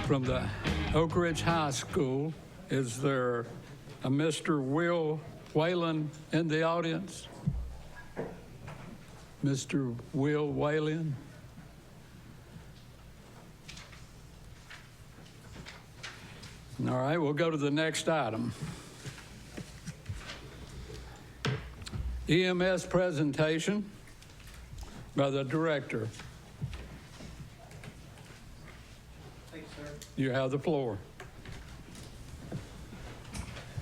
from the Oak Ridge High School. Is there a Mr. Will Whalen in the audience? Mr. Will Whalen? All right, we'll go to the next item. EMS presentation by the director. Thanks, sir. You have the floor.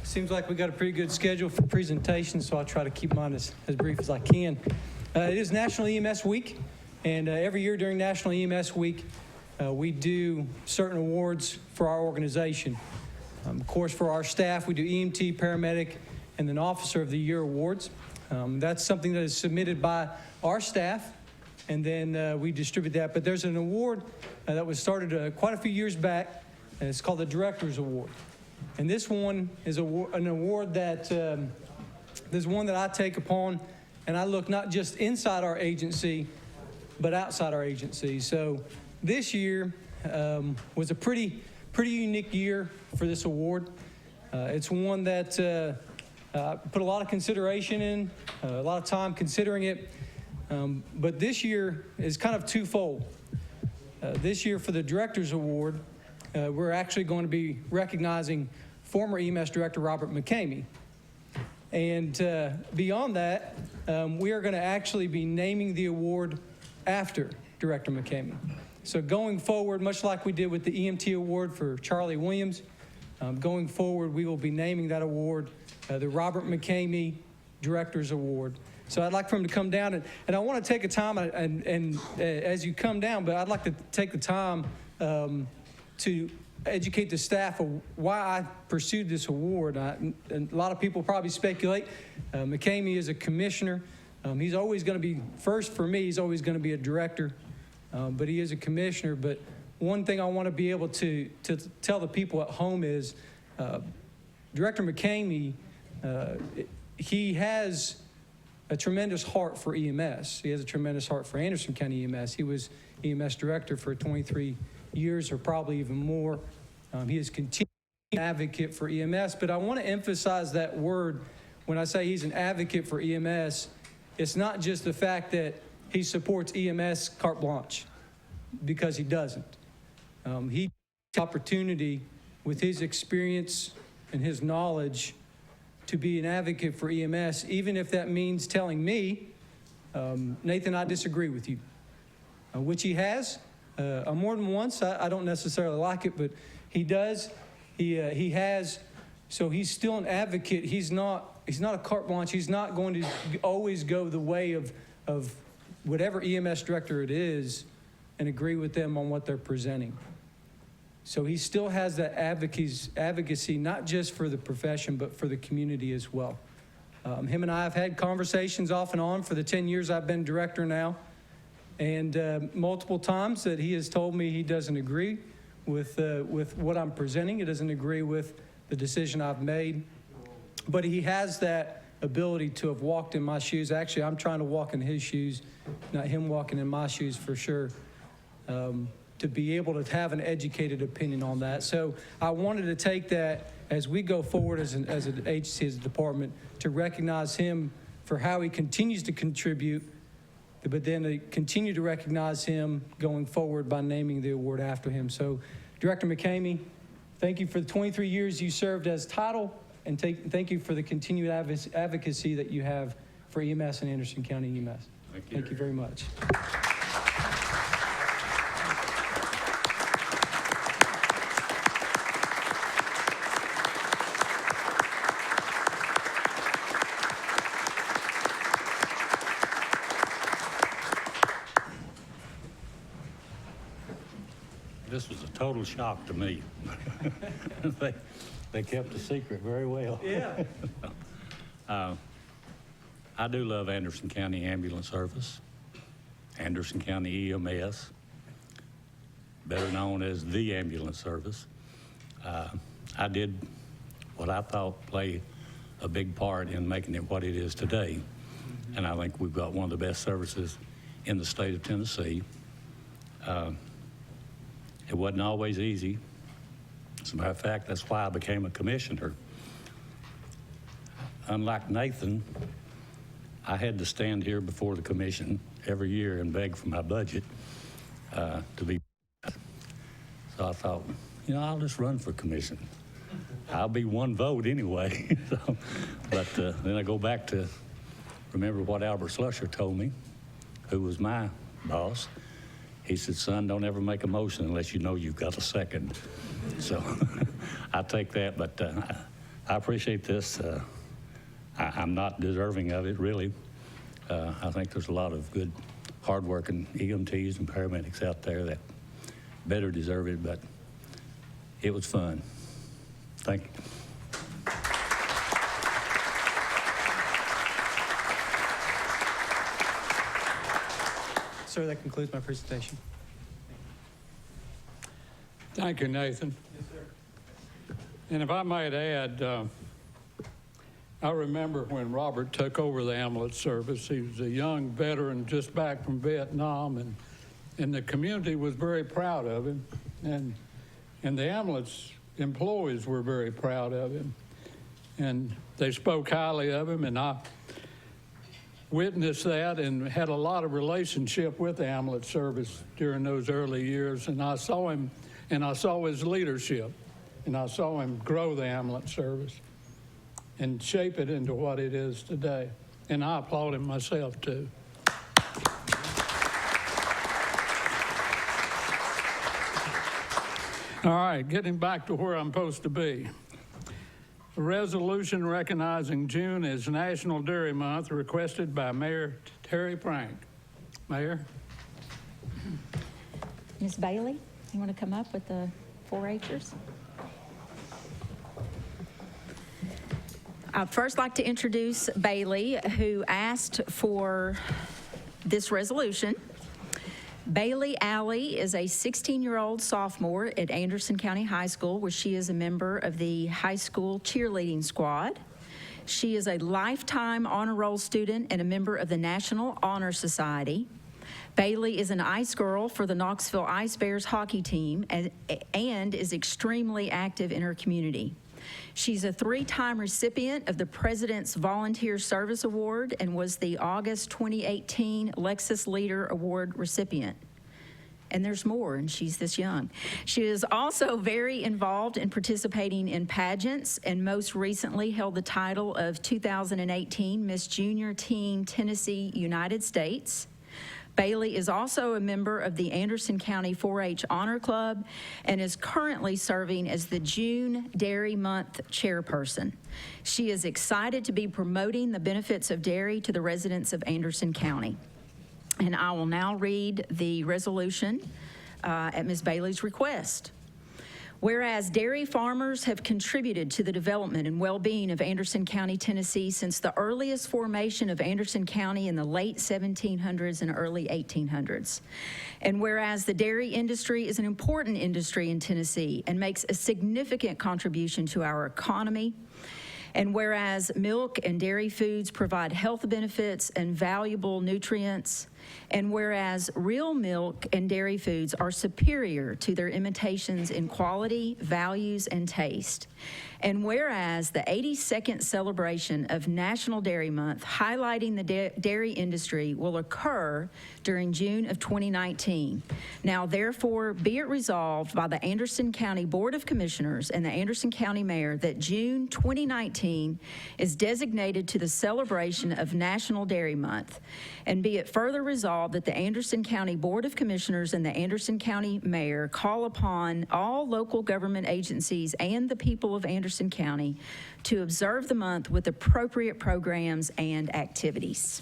Seems like we got a pretty good schedule for presentations, so I'll try to keep mine as brief as I can. It is National EMS Week, and every year during National EMS Week, we do certain awards for our organization. Of course, for our staff, we do EMT, paramedic, and then Officer of the Year awards. That's something that is submitted by our staff, and then we distribute that. But there's an award that was started quite a few years back, and it's called the Director's Award. And this one is an award that is one that I take upon, and I look not just inside our agency, but outside our agency. So this year was a pretty unique year for this award. It's one that put a lot of consideration in, a lot of time considering it. But this year is kind of twofold. This year for the Director's Award, we're actually going to be recognizing former EMS Director Robert McCamey. And beyond that, we are going to actually be naming the award after Director McCamey. So going forward, much like we did with the EMT award for Charlie Williams, going forward, we will be naming that award the Robert McCamey Director's Award. So I'd like for him to come down, and I want to take a time, and as you come down, but I'd like to take the time to educate the staff of why I pursued this award. And a lot of people probably speculate. McCamey is a commissioner. He's always going to be, first for me, he's always going to be a director, but he is a commissioner. But one thing I want to be able to tell the people at home is Director McCamey, he has a tremendous heart for EMS. He has a tremendous heart for Anderson County EMS. He was EMS director for 23 years or probably even more. He is continuing advocate for EMS, but I want to emphasize that word when I say he's an advocate for EMS. It's not just the fact that he supports EMS carte blanche, because he doesn't. He has the opportunity with his experience and his knowledge to be an advocate for EMS, even if that means telling me, Nathan, I disagree with you, which he has more than once. I don't necessarily like it, but he does. He has. So he's still an advocate. He's not a carte blanche. He's not going to always go the way of whatever EMS director it is and agree with them on what they're presenting. So he still has that advocacy, not just for the profession, but for the community as well. Him and I have had conversations off and on for the 10 years I've been director now, and multiple times that he has told me he doesn't agree with what I'm presenting. He doesn't agree with the decision I've made, but he has that ability to have walked in my shoes. Actually, I'm trying to walk in his shoes, not him walking in my shoes for sure. To be able to have an educated opinion on that. So I wanted to take that as we go forward as an agency, as a department, to recognize him for how he continues to contribute, but then to continue to recognize him going forward by naming the award after him. So Director McCamey, thank you for the 23 years you served as title, and thank you for the continued advocacy that you have for EMS and Anderson County EMS. Thank you very much. This was a total shock to me. They kept the secret very well. Yeah. I do love Anderson County Ambulance Service, Anderson County EMS, better known as the Ambulance Service. I did what I thought played a big part in making it what it is today. And I think we've got one of the best services in the state of Tennessee. It wasn't always easy. As a matter of fact, that's why I became a commissioner. Unlike Nathan, I had to stand here before the commission every year and beg for my budget to be. So I thought, I'll just run for commission. I'll be one vote anyway. But then I go back to remember what Albert Slusher told me, who was my boss. He said, son, don't ever make a motion unless you know you've got a second. So I take that, but I appreciate this. I'm not deserving of it, really. I think there's a lot of good, hard-working EMTs and paramedics out there that better deserve it, but it was fun. Thank you. Sir, that concludes my presentation. Thank you, Nathan. Yes, sir. And if I might add, I remember when Robert took over the ambulance service. He was a young veteran just back from Vietnam, and the community was very proud of him, and the ambulance employees were very proud of him, and they spoke highly of him, and I witnessed that and had a lot of relationship with the ambulance service during those early years, and I saw him, and I saw his leadership, and I saw him grow the ambulance service and shape it into what it is today. And I applaud him myself, too. All right, getting back to where I'm supposed to be. A resolution recognizing June as National Dairy Month requested by Mayor Terry Frank. Mayor? Ms. Bailey, you want to come up with the 4-H'ers? I'd first like to introduce Bailey, who asked for this resolution. Bailey Alley is a 16-year-old sophomore at Anderson County High School, where she is a member of the high school cheerleading squad. She is a lifetime honor roll student and a member of the National Honor Society. Bailey is an ice girl for the Knoxville Ice Bears hockey team and is extremely active in her community. She's a 3-time recipient of the President's Volunteer Service Award and was the August 2018 Lexus Leader Award recipient. And there's more, and she's this young. She is also very involved in participating in pageants and most recently held the title of 2018 Miss Junior Teen Tennessee United States. Bailey is also a member of the Anderson County 4-H Honor Club and is currently serving as the June Dairy Month chairperson. She is excited to be promoting the benefits of dairy to the residents of Anderson County. And I will now read the resolution at Ms. Bailey's request. Whereas dairy farmers have contributed to the development and well-being of Anderson County, Tennessee since the earliest formation of Anderson County in the late 1700s and early 1800s. And whereas the dairy industry is an important industry in Tennessee and makes a significant contribution to our economy, and whereas milk and dairy foods provide health benefits and valuable nutrients, and whereas real milk and dairy foods are superior to their imitations in quality, values, and taste, and whereas the 82nd celebration of National Dairy Month highlighting the dairy industry will occur during June of 2019. Now, therefore, be it resolved by the Anderson County Board of Commissioners and the Anderson County Mayor that June 2019 is designated to the celebration of National Dairy Month, and be it further resolved that the Anderson County Board of Commissioners and the Anderson County Mayor call upon all local government agencies and the people of Anderson County to observe the month with appropriate programs and activities.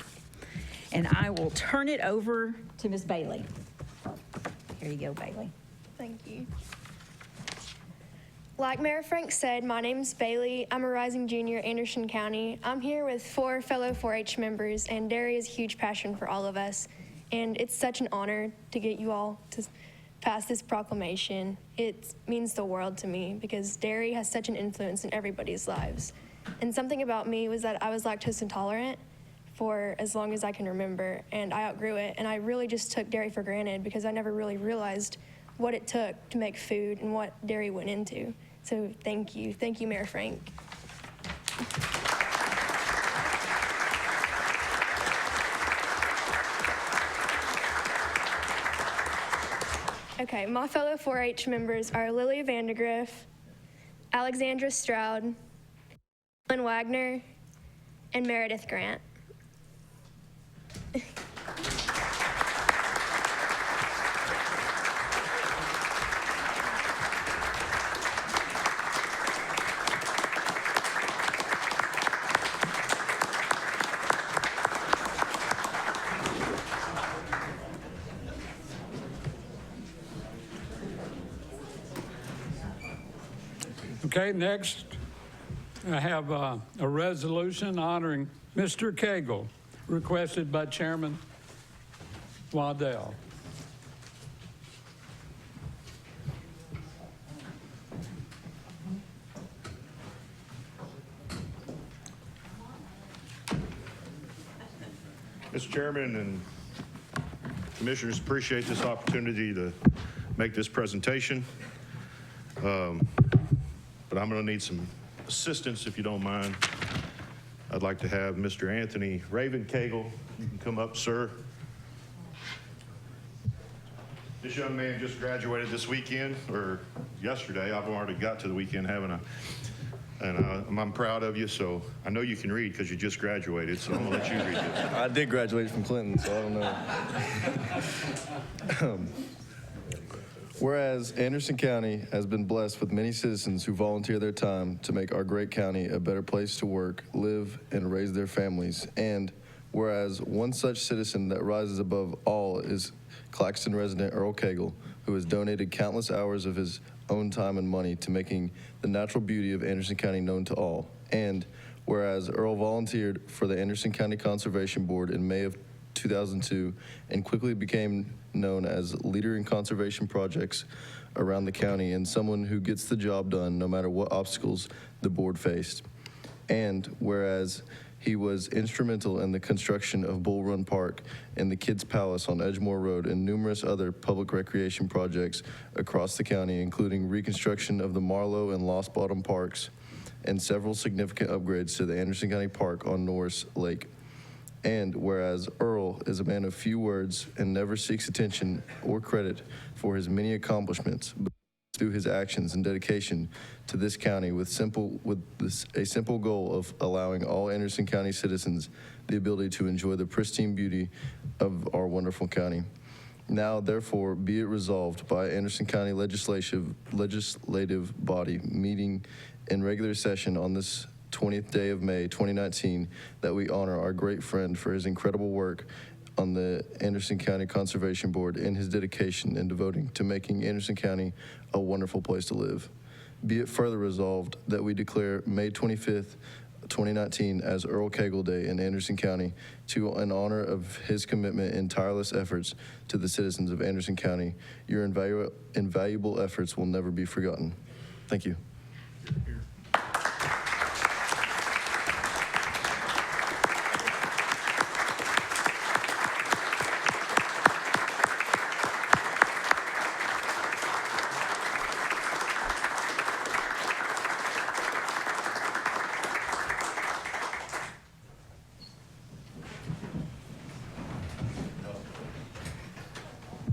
And I will turn it over to Ms. Bailey. Here you go, Bailey. Thank you. Like Mayor Frank said, my name's Bailey. I'm a rising junior at Anderson County. I'm here with 4 fellow 4-H members, and dairy is a huge passion for all of us. And it's such an honor to get you all to pass this proclamation. It means the world to me because dairy has such an influence in everybody's lives. And something about me was that I was lactose intolerant for as long as I can remember, and I outgrew it. And I really just took dairy for granted because I never really realized what it took to make food and what dairy went into. So thank you. Thank you, Mayor Frank. Okay, my fellow 4-H members are Lily Vandergriff, Alexandra Stroud, Lynn Wagner, and Meredith Grant. Okay, next, I have a resolution honoring Mr. Cagle, requested by Chairman Waddell. Mr. Chairman and Commissioners, appreciate this opportunity to make this presentation. But I'm going to need some assistance, if you don't mind. I'd like to have Mr. Anthony Raven Cagle. You can come up, sir. This young man just graduated this weekend, or yesterday. I've already got to the weekend having I'm proud of you, so I know you can read because you just graduated, so I'm going to let you read this. I did graduate from Clinton, so I don't know. Whereas Anderson County has been blessed with many citizens who volunteer their time to make our great county a better place to work, live, and raise their families. And whereas one such citizen that rises above all is Claxton resident Earl Cagle, who has donated countless hours of his own time and money to making the natural beauty of Anderson County known to all. And whereas Earl volunteered for the Anderson County Conservation Board in May of 2002 and quickly became known as leader in conservation projects around the county and someone who gets the job done no matter what obstacles the board faced. And whereas he was instrumental in the construction of Bull Run Park and the Kids Palace on Edgemore Road and numerous other public recreation projects across the county, including reconstruction of the Marlowe and Lost Bottom parks and several significant upgrades to the Anderson County Park on Norris Lake. And whereas Earl is a man of few words and never seeks attention or credit for his many accomplishments, but through his actions and dedication to this county with a simple goal of allowing all Anderson County citizens the ability to enjoy the pristine beauty of our wonderful county. Now, therefore, be it resolved by Anderson County legislative body meeting in regular session on this 20th day of May 2019 that we honor our great friend for his incredible work on the Anderson County Conservation Board and his dedication and devoting to making Anderson County a wonderful place to live. Be it further resolved that we declare May 25th, 2019 as Earl Cagle Day in Anderson County in honor of his commitment and tireless efforts to the citizens of Anderson County. Your invaluable efforts will never be forgotten. Thank you.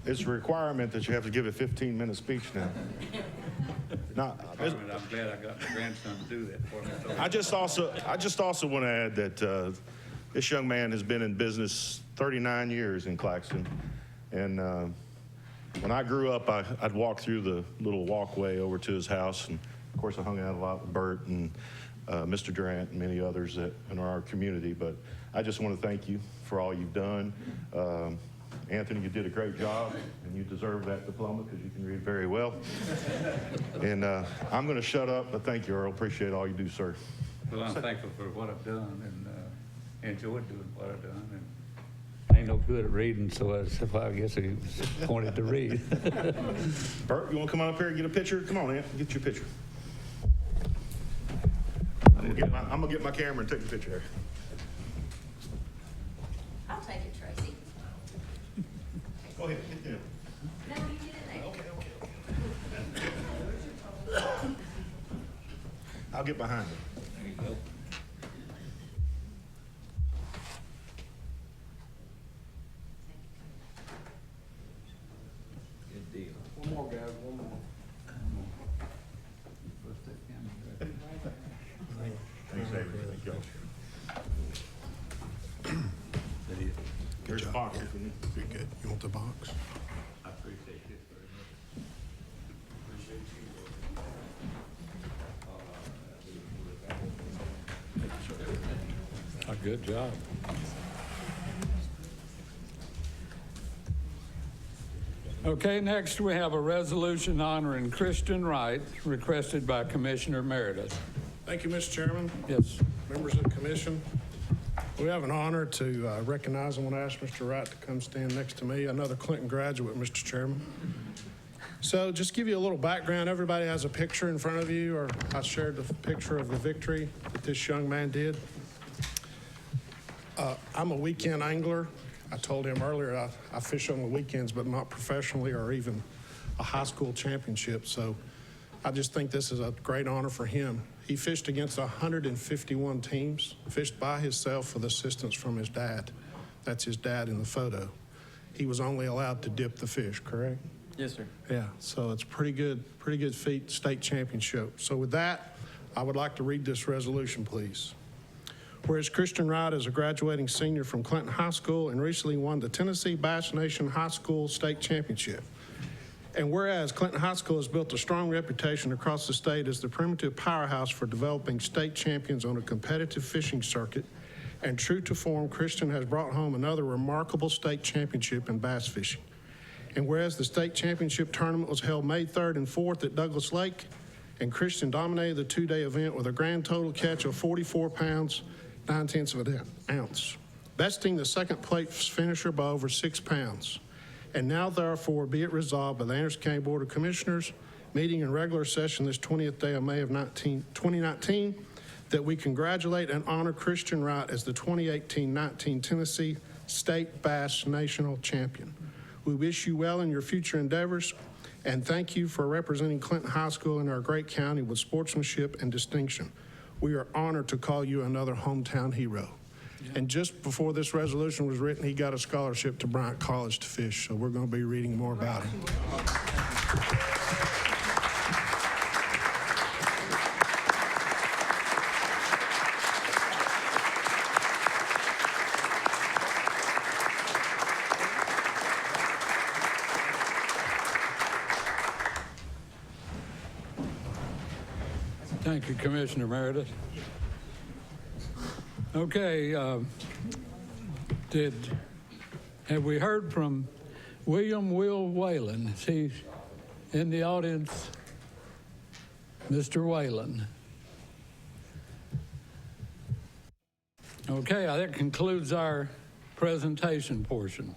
It's a requirement that you have to give a 15-minute speech now. Now, I'm glad I got my grandson to do that for me. I just also want to add that this young man has been in business 39 years in Claxton. And when I grew up, I'd walk through the little walkway over to his house. And of course, I hung out a lot with Bert and Mr. Durant and many others in our community. But I just want to thank you for all you've done. Anthony, you did a great job, and you deserve that diploma because you can read very well. And I'm going to shut up, but thank you, Earl. Appreciate all you do, sir. Well, I'm thankful for what I've done and enjoyed doing what I've done. And I ain't no good at reading, so I guess he was pointed to read. Bert, you want to come on up here and get a picture? Come on, Ant, get your picture. I'm going to get my camera and take the picture. I'll take it, Tracy. Go ahead, get in. No, you get in there. Okay. get behind him. One more, guys, one more. Thanks, David. Thank you. Here's a box if you need. Very good. You want the box? I appreciate this very much. A good job. Okay, next we have a resolution honoring Christian Wright requested by Commissioner Meredith. Thank you, Mr. Chairman, Yes. members of the commission. We have an honor to recognize and want to ask Mr. Wright to come stand next to me, another Clinton graduate, Mr. Chairman. So just give you a little background. Everybody has a picture in front of you, or I shared the picture of the victory that this young man did. I'm a weekend angler. I told him earlier I fish on the weekends, but not professionally or even a high school championship. So I just think this is a great honor for him. He fished against 151 teams, fished by himself with assistance from his dad. That's his dad in the photo. He was only allowed to dip the fish, correct? Yes, sir. Yeah, so it's pretty good feat, state championship. So with that, I would like to read this resolution, please. Whereas Christian Wright is a graduating senior from Clinton High School and recently won the Tennessee Bass Nation High School State Championship. And whereas Clinton High School has built a strong reputation across the state as the primitive powerhouse for developing state champions on a competitive fishing circuit, and true to form, Christian has brought home another remarkable state championship in bass fishing. And whereas the state championship tournament was held May 3rd and 4th at Douglas Lake, and Christian dominated the two-day event with a grand total catch of 44 pounds, 9/10 of an ounce, besting the second place finisher by over 6 pounds. And now, therefore, be it resolved by the Anderson County Board of Commissioners, meeting in regular session this 20th day of May of 2019, that we congratulate and honor Christian Wright as the 2018-19 Tennessee State Bass National Champion. We wish you well in your future endeavors, and thank you for representing Clinton High School in our great county with sportsmanship and distinction. We are honored to call you another hometown hero. And just before this resolution was written, he got a scholarship to Bryant College to fish, so we're going to be reading more about him. Thank you, Commissioner Meredith. Okay, have we heard from William Will Whalen? Is he in the audience? Mr. Whalen. Okay, that concludes our presentation portion.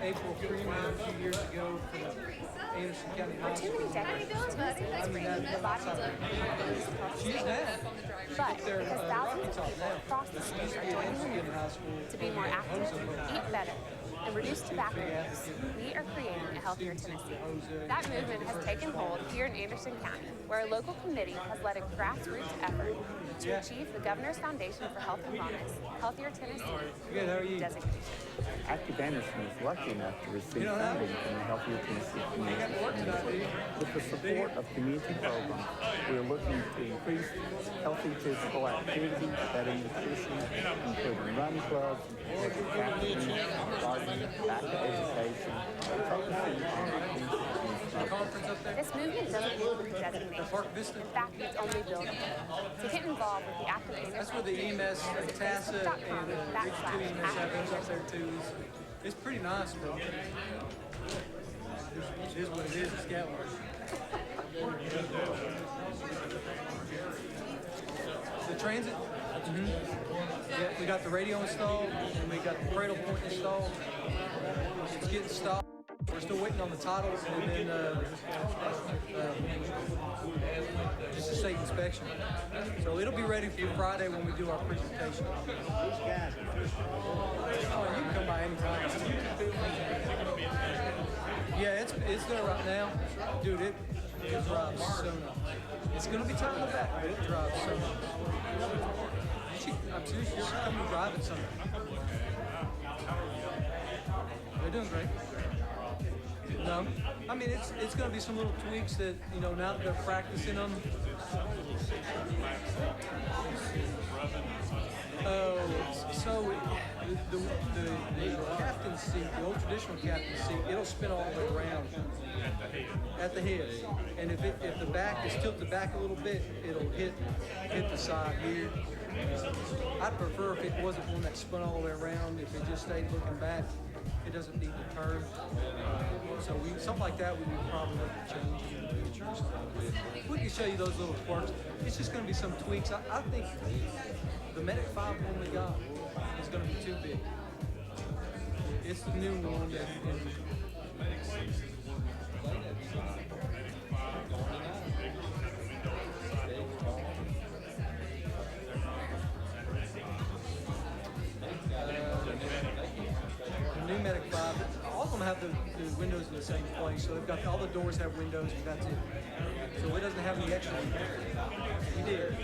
April Freeman a few years ago from Anderson County High Too School. many decades, but it's bringing the bodies of She is now. But because thousands of people across the state are joining the movement to be more active, eat better, and reduce tobacco use, we are creating a healthier Tennessee. That movement has taken hold here in Anderson County, where a local committee has led a grassroots effort to achieve the Governor's Foundation for Health and Wellness Healthier Tennessee Good, how are you? designation. Active Anderson is lucky enough to receive don't have funding from the Healthier Tennessee You got Community to work tonight, do you? With the support of community programs, we are looking to increase healthy physical activity, better nutrition, including run clubs, captains, gardening, tobacco education, and focusing on The conference up there? This movement doesn't need designation. Park Vista? In fact, it's only building. To get involved with the Active Anderson, That's where the EMS, TASA, and Region 2 EMS have those up there too. It's pretty nice, but it is what it is, it's Gatlinburg. The transit, yeah, we got the radio installed, and we got the cradle point installed. It's getting stopped. We're still waiting on the titles, and then just a state inspection. So it'll be ready for Friday when we do our presentation. Oh, you can come by anytime. Yeah, it's there right now. Dude, it drives so nice. It's gonna be tough in the back, but it drives so nice. I'm serious, you should come and drive it sometime. They're doing great. No, I mean it's going to be some little tweaks that now that they're practicing them. So the captain's seat, the old traditional captain's seat, it'll spin all the way around at the head, and if the back is tilted back a little bit, it'll hit the side here. I'd prefer if it wasn't one that spun all the way around. If it just stayed looking back, it doesn't need to turn. So something like that we would probably look at changing in the future. We can show you those little quirks. It's just going to be some tweaks. I think the Medic 5 one we got is going to be too big. It's the new one that. New Medic 5, all of them have the windows in the same place, so they've got all the doors have windows, and that's it. So it doesn't have any extra. We did.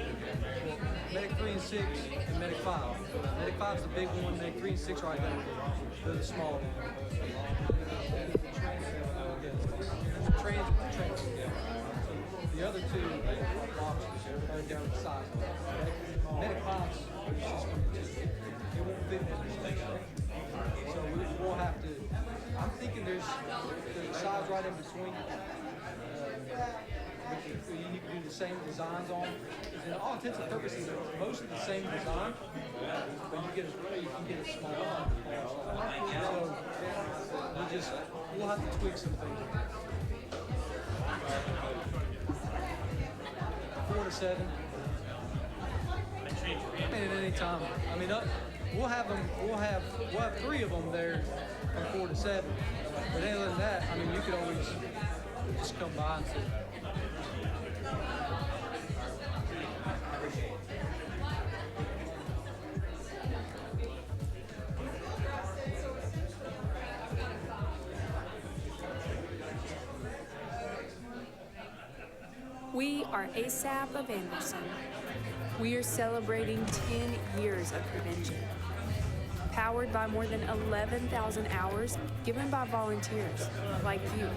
Medic 3 and 6 and Medic 5. Medic 5 is the big one, Medic 3 and 6 are identical. They're the small one. Transit. The other two boxes are down the size. Medic 5 is just it won't fit in the station. So we'll have to, I'm thinking there's size right in between. You can do the same designs on. In all intents and purposes, they're most of the same design, but you can get a small one. So we'll have to tweak some things. 4 to 7. I mean, at any time. I mean, we'll have 3 of them there from 4 to 7. But other than that, I mean, you could always just come by and see. We are ASAP of Anderson. We are celebrating 10 years of prevention, powered by more than 11,000 hours given by volunteers like you.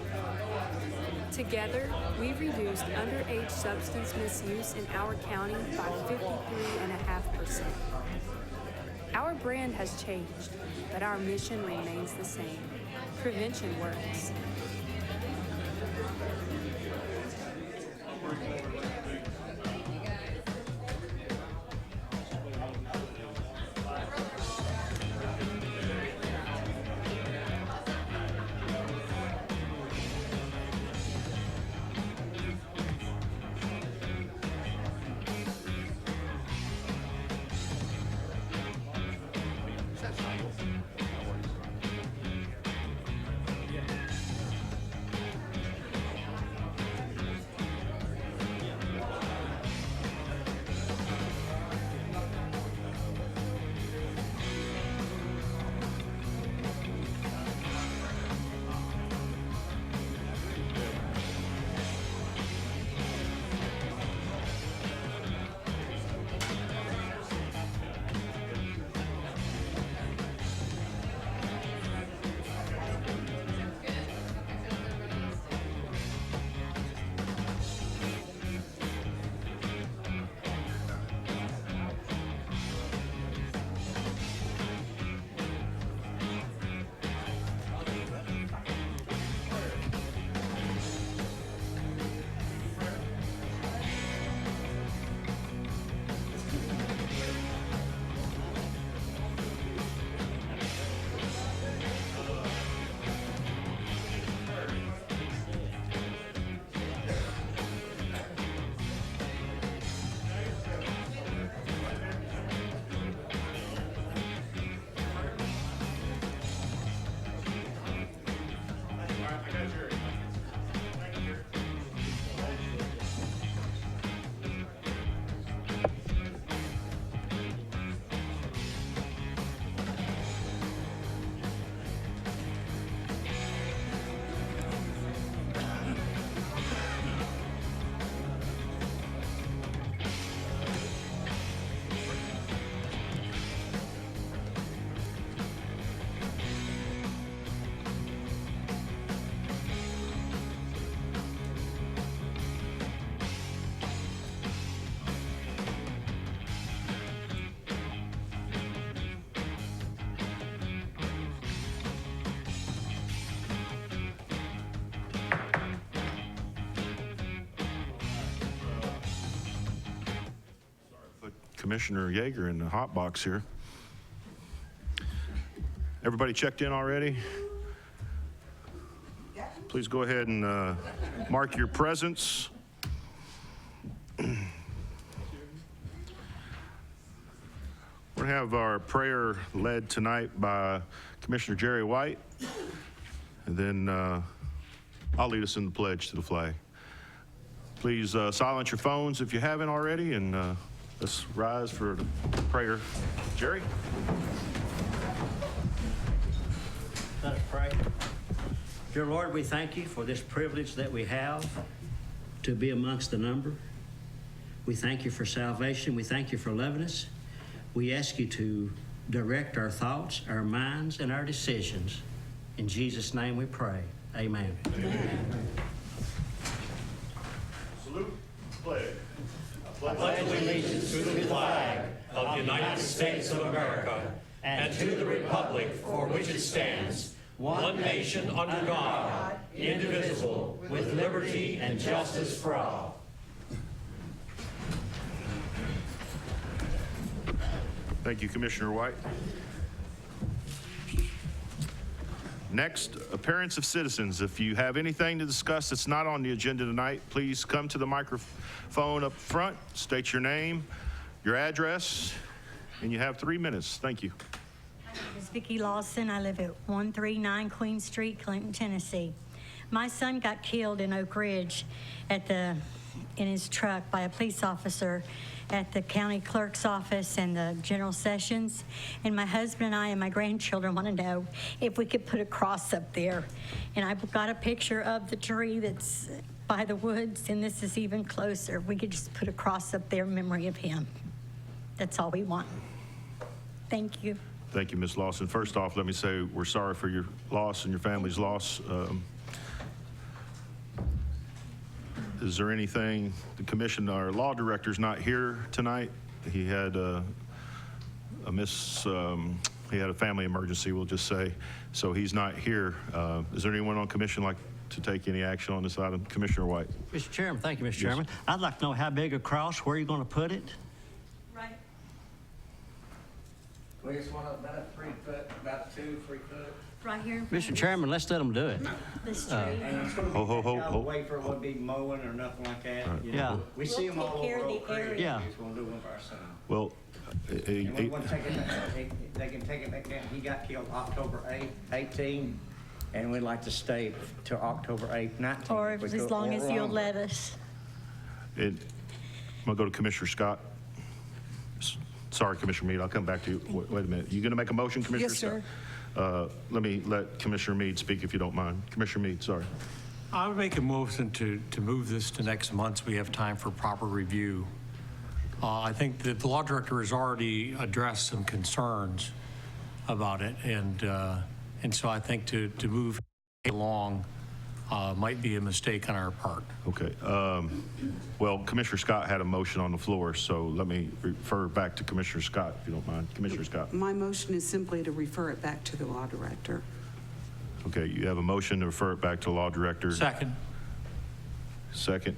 Together, we've reduced underage substance misuse in our county by 53.5%. Our brand has changed, but our mission remains the same. Prevention works. Commissioner Yeager in the hot box here. Everybody checked in already? Please go ahead and mark your presence. We're going to have our prayer led tonight by Commissioner Jerry White, and then I'll lead us in the pledge to the flag. Please silence your phones if you haven't already, and let's rise for the prayer. Jerry? Let us pray. Dear Lord, we thank you for this privilege that we have to be amongst the number. We thank you for salvation. We thank you for loving us. We ask you to direct our thoughts, our minds, and our decisions. In Jesus' name we pray. Amen. Amen. Salute, pledge. I pledge allegiance to the flag of the United States of America and to the republic for which it stands, one nation under God, indivisible, with liberty and justice for all. Thank you, Commissioner White. Next, appearance of citizens. If you have anything to discuss that's not on the agenda tonight, please come to the microphone up front, state your name, your address, and you have 3 minutes. Thank you. My name is Vicki Lawson. I live at 139 Queen Street, Clinton, Tennessee. My son got killed in Oak Ridge in his truck by a police officer at the county clerk's office and the general sessions. And my husband and I and my grandchildren want to know if we could put a cross up there. And I've got a picture of the tree that's by the woods, and this is even closer. We could just put a cross up there in memory of him. That's all we want. Thank you. Thank you, Ms. Lawson. First off, let me say we're sorry for your loss and your family's loss. Is there anything, the commission, our law director's not here tonight. He had he had a family emergency, we'll just say, so he's not here. Is there anyone on commission like to take any action on this item? Commissioner White. Mr. Chairman, thank you, Mr. Yes. Chairman. I'd like to know how big a cross, where you're going to put it? Right. We just want about 3 foot, about 2, 3 foot. Right here. Mr. Chairman, let's let them do it. This tree. And it's going to Ho. wait for it would be mowing or nothing like that. You Yeah. know. We see them We'll all take care over of the Oak Creek. area. Yeah. We just want to do one for our son. Well, And we want to take it back, they can take it back down. He got killed October 8th, 18, and we'd like to stay till October 8th, 19. Or if we as could, long or as you'll longer. let us. I'm gonna go to Commissioner Scott. Sorry, Commissioner Meade, I'll come back to you. Wait a minute. You gonna make a motion, Commissioner Yes, Scott? sir. Let me let Commissioner Meade speak if you don't mind. Commissioner Meade, sorry. I would make a motion to move this to next month so we have time for proper review. I think that the law director has already addressed some concerns about it, and so I think to move along might be a mistake on our part. Okay. Well, Commissioner Scott had a motion on the floor, so let me refer back to Commissioner Scott, if you don't mind. Commissioner Scott. My motion is simply to refer it back to the law director. Okay, you have a motion to refer it back to the law director. Second. Second.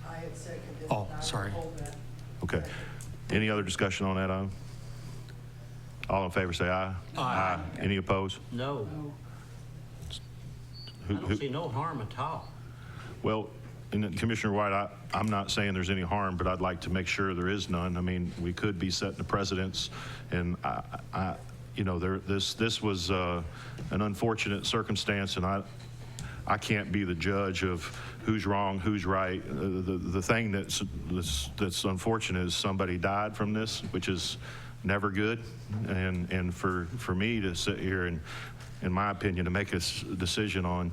I had seconded. Oh, sorry. Okay. Any other discussion on that item? All in favor say aye. Aye. Any opposed? No. I don't see no harm at all. Well, and then Commissioner White, I'm not saying there's any harm, but I'd like to make sure there is none. I mean, we could be setting a precedence, and you know, this was an unfortunate circumstance, and I can't be the judge of who's wrong, who's right. The thing that's unfortunate is somebody died from this, which is never good, and for me to sit here and, in my opinion, to make a decision on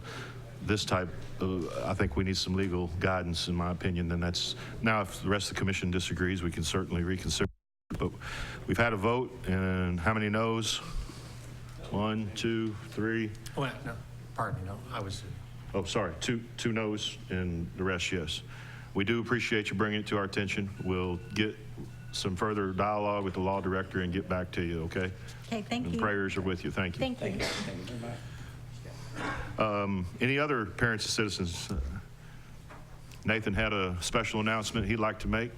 this type of, I think we need some legal guidance, in my opinion. Then that's, now if the rest of the commission disagrees, we can certainly reconsider. But we've had a vote, and how many noes? 1, 2, 3. Well, no, pardon me, no, I was. Oh, sorry, two noes, and the rest yes. We do appreciate you bringing it to our attention. We'll get some further dialogue with the law director and get back to you, okay? Okay, thank And you. prayers are with you. Thank you. Thank you. Any other parents and citizens? Nathan had a special announcement he'd like to make.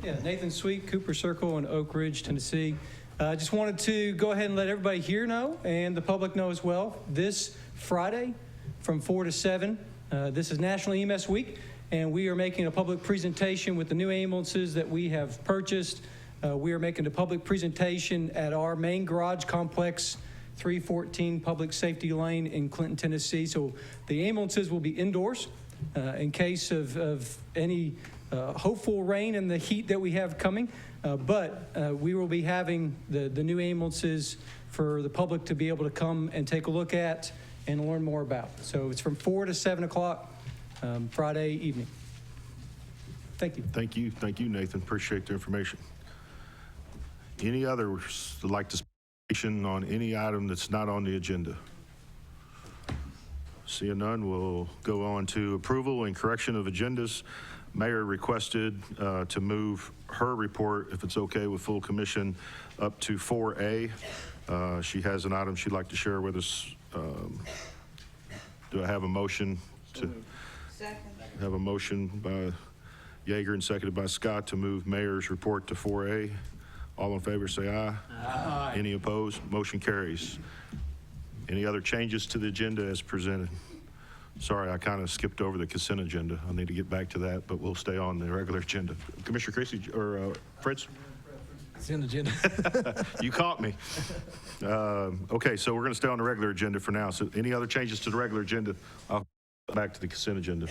Yeah, Nathan Sweet, Cooper Circle in Oak Ridge, Tennessee. I just wanted to go ahead and let everybody here know and the public know as well. This Friday from 4 to 7, this is National EMS Week, and we are making a public presentation with the new ambulances that we have purchased. We are making a public presentation at our main garage complex, 314 Public Safety Lane in Clinton, Tennessee. So the ambulances will be indoors in case of any hopeful rain and the heat that we have coming. But we will be having the new ambulances for the public to be able to come and take a look at and learn more about. So it's from 4 to 7 o'clock Friday evening. Thank you. Thank you. Thank you, Nathan. Appreciate the information. Any others that like to speak on any item that's not on the agenda? Seeing none, we'll go on to approval and correction of agendas. Mayor requested to move her report, if it's okay with full commission, up to 4A. She has an item she'd like to share with us. Do I have a motion to? Second. Have a motion by Yeager and seconded by Scott to move Mayor's report to 4A. All in favor say aye. Aye. Any opposed? Motion carries. Any other changes to the agenda as presented? Sorry, I kind of skipped over the consent agenda. I'll need to get back to that, but we'll stay on the regular agenda. Commissioner Christie or Fritz? Consent agenda. You caught me. Okay, so we're going to stay on the regular agenda for now. So any other changes to the regular agenda? I'll go back to the consent agenda.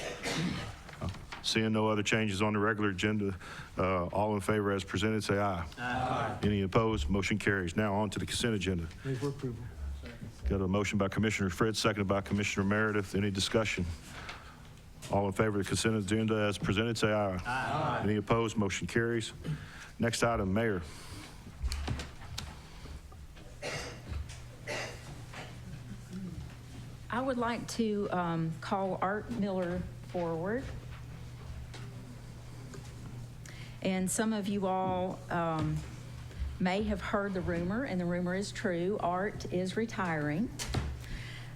Seeing no other changes on the regular agenda, all in favor as presented, say aye. Aye. Any opposed? Motion carries. Now on to the consent agenda. Move for approval. Got a motion by Commissioner Fritz, seconded by Commissioner Meredith. Any discussion? All in favor of the consent agenda as presented, say aye. Aye. Any opposed? Motion carries. Next item, Mayor. I would like to call Art Miller forward. And some of you all may have heard the rumor, and the rumor is true. Art is retiring.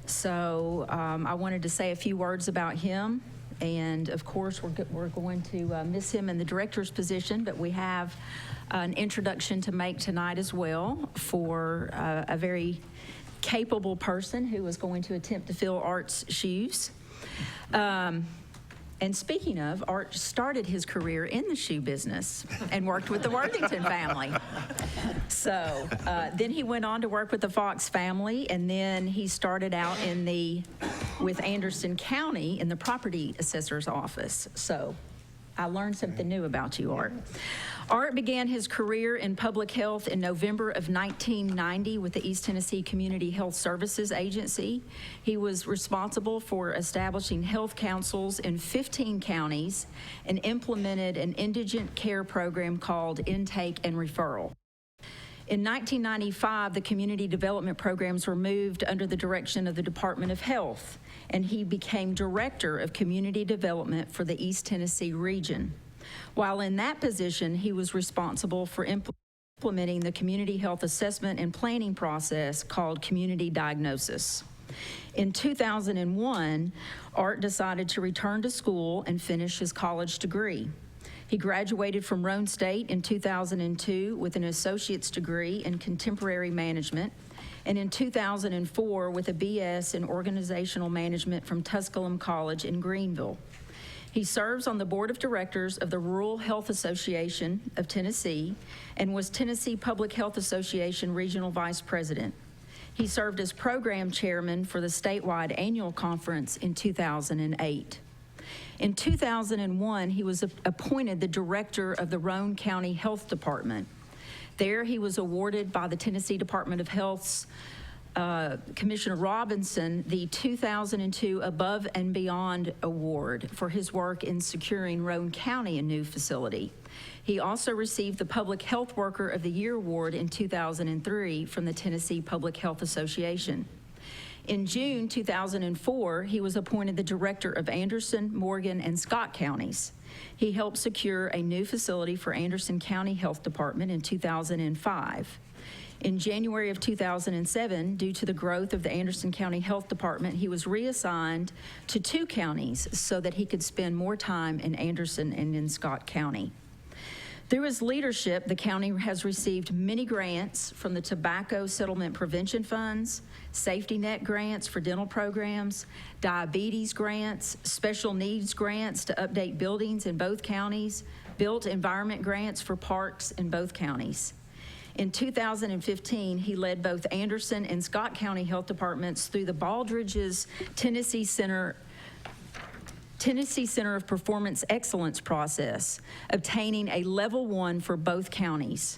So I wanted to say a few words about him. And of course, we're going to miss him in the director's position, but we have an introduction to make tonight as well for a very capable person who is going to attempt to fill Art's shoes. And speaking of, Art started his career in the shoe business and worked with the Worthington family. So then he went on to work with the Fox family, and then he started out with Anderson County in the property assessor's office. So I learned something new about you, Art. Art began his career in public health in November of 1990 with the East Tennessee Community Health Services Agency. He was responsible for establishing health councils in 15 counties and implemented an indigent care program called Intake and Referral. In 1995, the community development programs were moved under the direction of the Department of Health, and he became Director of Community Development for the East Tennessee region. While in that position, he was responsible for implementing the community health assessment and planning process called community diagnosis. In 2001, Art decided to return to school and finish his college degree. He graduated from Roane State in 2002 with an associate's degree in contemporary management, and in 2004 with a BS in organizational management from Tusculum College in Greenville. He serves on the board of directors of the Rural Health Association of Tennessee and was Tennessee Public Health Association Regional Vice President. He served as program chairman for the statewide annual conference in 2008. In 2001, he was appointed the director of the Roane County Health Department. There, he was awarded by the Tennessee Department of Health's Commissioner Robinson the 2002 Above and Beyond Award for his work in securing Roane County a new facility. He also received the Public Health Worker of the Year Award in 2003 from the Tennessee Public Health Association. In June 2004, he was appointed the director of Anderson, Morgan, and Scott counties. He helped secure a new facility for Anderson County Health Department in 2005. In January of 2007, due to the growth of the Anderson County Health Department, he was reassigned to 2 counties so that he could spend more time in Anderson and in Scott County. Through his leadership, the county has received many grants from the Tobacco Settlement Prevention Funds, safety net grants for dental programs, diabetes grants, special needs grants to update buildings in both counties, built environment grants for parks in both counties. In 2015, he led both Anderson and Scott County Health Departments through the Baldridge's Tennessee Center of Performance Excellence process, obtaining a level 1 for both counties.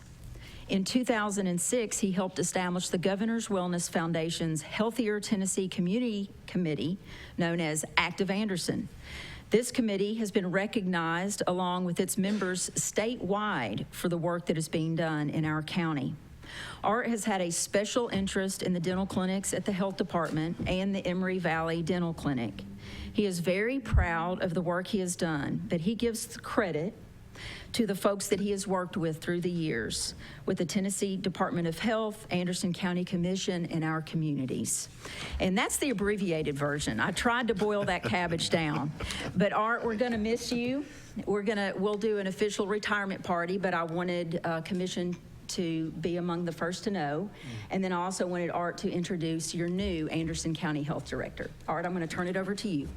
In 2006, he helped establish the Governor's Wellness Foundation's Healthier Tennessee Community Committee, known as Active Anderson. This committee has been recognized along with its members statewide for the work that is being done in our county. Art has had a special interest in the dental clinics at the health department and the Emory Valley Dental Clinic. He is very proud of the work he has done, but he gives credit to the folks that he has worked with through the years with the Tennessee Department of Health, Anderson County Commission, and our communities. And that's the abbreviated version. I tried to boil that cabbage down. But Art, we're gonna miss you. We'll do an official retirement party, but I wanted Commission to be among the first to know. And then I also wanted Art to introduce your new Anderson County Health Director. Art, I'm gonna turn it over to you.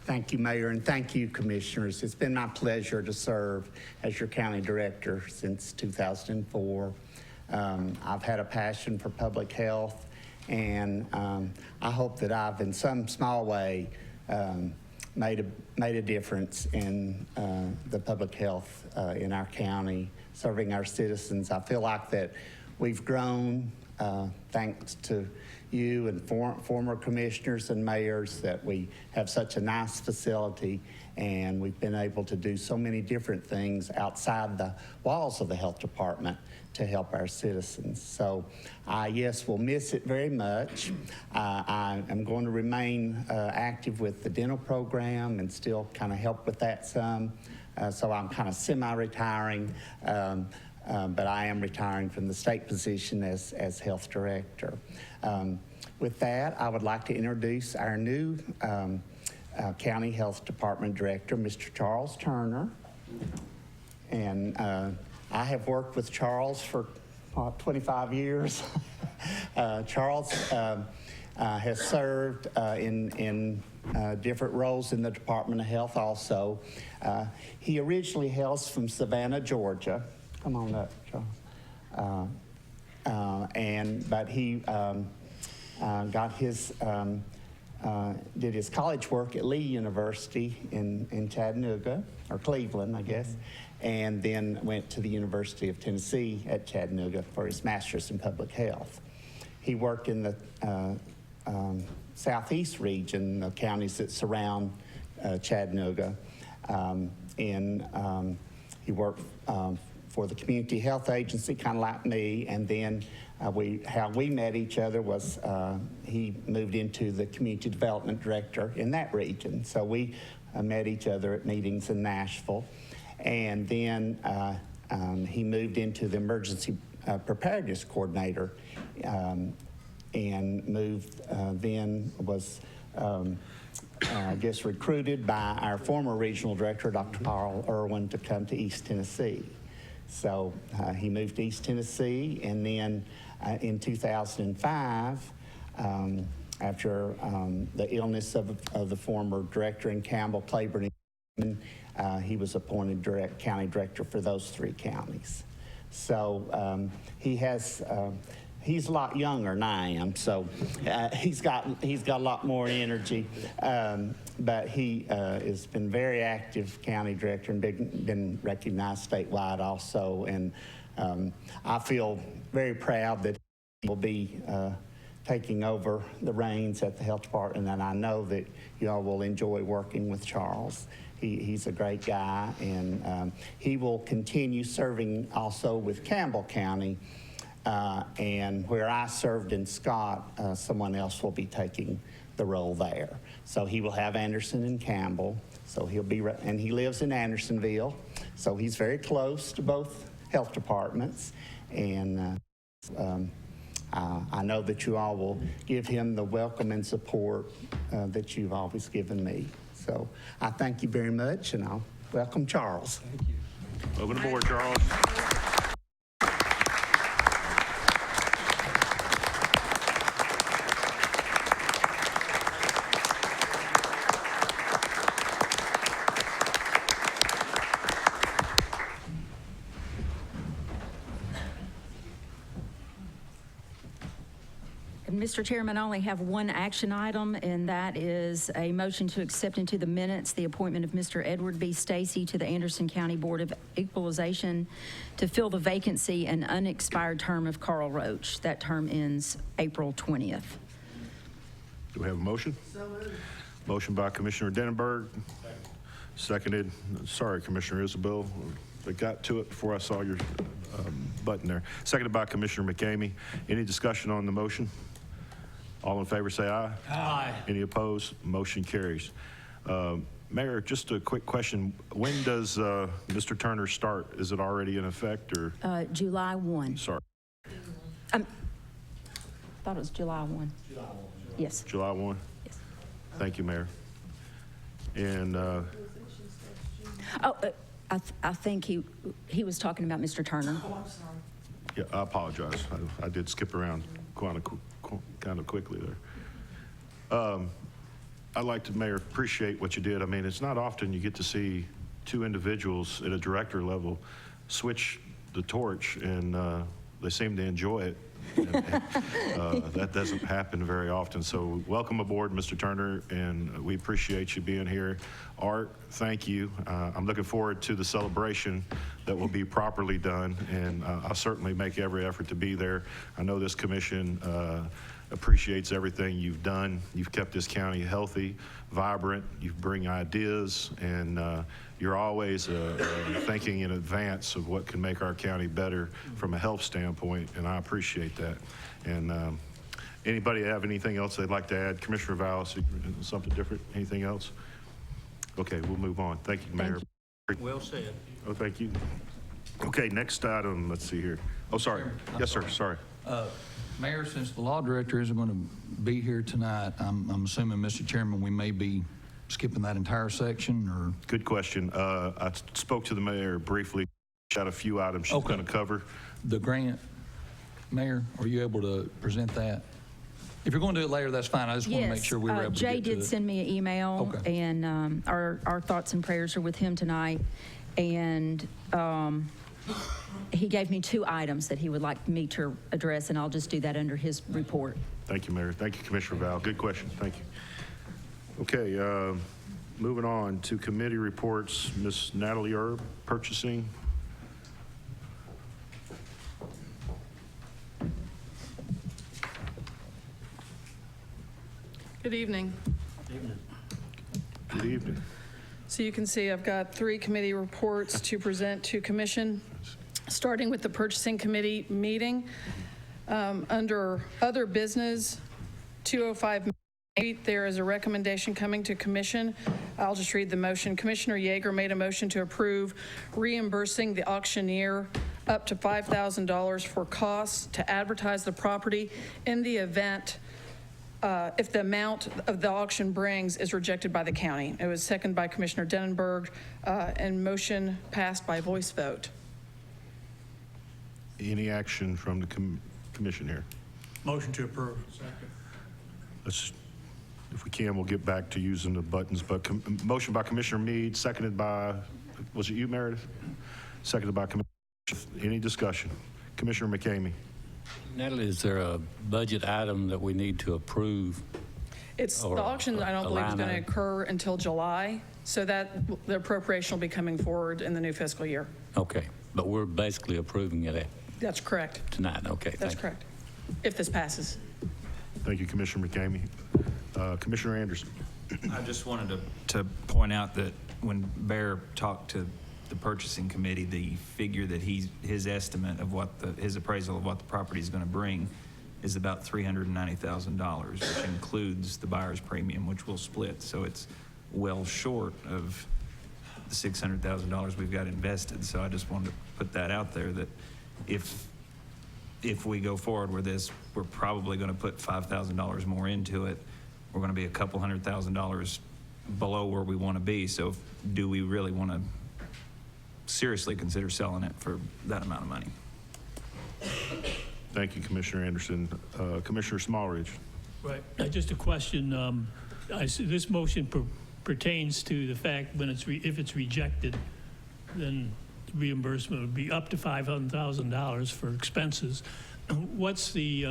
Thank you, Mayor, and thank you, Commissioners. It's been my pleasure to serve as your county director since 2004. I've had a passion for public health, and I hope that I've, in some small way, made a difference in the public health in our county, serving our citizens. I feel like that we've grown thanks to you and former commissioners and mayors, that we have such a nice facility, and we've been able to do so many different things outside the walls of the health department to help our citizens. So yes, we'll miss it very much. I am going to remain active with the dental program and still kind of help with that some. So I'm kind of semi-retiring, but I am retiring from the state position as health director. With that, I would like to introduce our new County Health Department Director, Mr. Charles Turner. And I have worked with Charles for 25 years. Charles has served in different roles in the Department of Health also. He originally hails from Savannah, Georgia. Come on up, Charles. But he got his, did his college work at Lee University in Chattanooga, or Cleveland, I guess, and then went to the University of Tennessee at Chattanooga for his master's in public health. He worked in the southeast region, the counties that surround Chattanooga, he worked for the Community Health Agency, kind of like me, and then how we met each other was he moved into the Community Development Director in that region. So we met each other at meetings in Nashville, and then he moved into the Emergency Preparedness Coordinator, and moved then was I guess recruited by our former regional director, Dr. Carl Irwin, to come to East Tennessee. So he moved to East Tennessee, and then in 2005, after the illness of the former director in Campbell, Claiborne, he was appointed county director for those 3 counties. So he's a lot younger than I am, so he's got a lot more energy. But he has been very active county director and been recognized statewide also. And I feel very proud that he will be taking over the reins at the health department, and I know that you all will enjoy working with Charles. He's a great guy, and he will continue serving also with Campbell County. And where I served in Scott, someone else will be taking the role there. So he will have Anderson and Campbell. So he'll be, and he lives in Andersonville. So he's very close to both health departments. And I know that you all will give him the welcome and support that you've always given me. So I thank you very much, and I'll welcome Charles. Welcome aboard, Charles. And Mr. Chairman, I only have one action item, and that is a motion to accept into the minutes the appointment of Mr. Edward B. Stacy to the Anderson County Board of Equalization to fill the vacancy and unexpired term of Carl Roach. That term ends April 20th. Do we have a motion? Motion by Commissioner Dennenberg. Seconded, sorry, Commissioner Isabel, I got to it before I saw your button there. Seconded by Commissioner McCamey. Any discussion on the motion? All in favor say aye. Aye. Any opposed? Motion carries. Mayor, just a quick question. When does Mr. Turner start? Is it already in effect or? July 1. Sorry, Thought it was July 1. Yes. July 1? Yes. Thank you, Mayor. And I think he was talking about Mr. Turner. yeah, I apologize. I did skip around kind of quickly there. I'd like to, Mayor, appreciate what you did. I mean, it's not often you get to see two individuals at a director level switch the torch, and they seem to enjoy it. That doesn't happen very often. So welcome aboard, Mr. Turner, and we appreciate you being here. Art, thank you. I'm looking forward to the celebration that will be properly done, and I'll certainly make every effort to be there. I know this commission appreciates everything you've done. You've kept this county healthy, vibrant. You bring ideas, and you're always thinking in advance of what can make our county better from a health standpoint, and I appreciate that. And anybody have anything else they'd like to add? Commissioner Vallis, something different? Anything else? Okay, we'll move on. Thank you, Mayor. Well said. Oh, thank you. Okay, next item, let's see here. Oh, sorry. Yes, sir, sorry. Mayor, since the law director isn't going to be here tonight, I'm assuming, Mr. Chairman, we may be skipping that entire section, or? Good question. I spoke to the mayor briefly, got a few items she's going to cover. The grant, Mayor, are you able to present that? If you're going to do it later, that's fine. I just want to make sure we were able to Jay get to it. did send me an email, Okay. and our thoughts and prayers are with him tonight. And he gave me two items that he would like me to address, and I'll just do that under his report. Thank you, Mayor. Thank you, Commissioner Val. Good question. Thank you. Okay, moving on to committee reports. Ms. Natalie Erb, purchasing. Good evening. Good evening. So you can see I've got 3 committee reports to present to commission, starting with the purchasing committee meeting. Under other business, 205 there is a recommendation coming to commission. I'll just read the motion. Commissioner Yeager made a motion to approve reimbursing the auctioneer up to $5,000 for costs to advertise the property in the event if the amount of the auction brings is rejected by the county. It was seconded by Commissioner Dennenberg, and motion passed by voice vote. Any action from the commission here? Motion to approve. Let's, if we can, we'll get back to using the buttons, but motion by Commissioner Meade, seconded by, was it you, Meredith? Seconded by Commissioner. Any discussion? Commissioner McCamey. Natalie, is there a budget item that we need to approve? It's the Or auction, I don't a believe is line going to item? occur until July, so that the appropriation will be coming forward in the new fiscal year. Okay, but we're basically approving it That's correct. tonight. Okay, thank That's you. correct. If this passes. Thank you, Commissioner McCamey. Commissioner Anderson. I just wanted to point out that when Bear talked to the purchasing committee, the figure that his estimate of what his appraisal of what the property is going to bring is about $390,000, which includes the buyer's premium, which we'll split. So it's well short of the $600,000 we've got invested. So I just wanted to put that out there, that if we go forward with this, we're probably going to put $5,000 more into it. We're going to be a couple $100,000 below where we want to be. So do we really want to seriously consider selling it for that amount of money? Thank you, Commissioner Anderson. Commissioner Smallridge. Right. Just a question. I see this motion pertains to the fact when if it's rejected, then the reimbursement would be up to $500,000 for expenses. What's the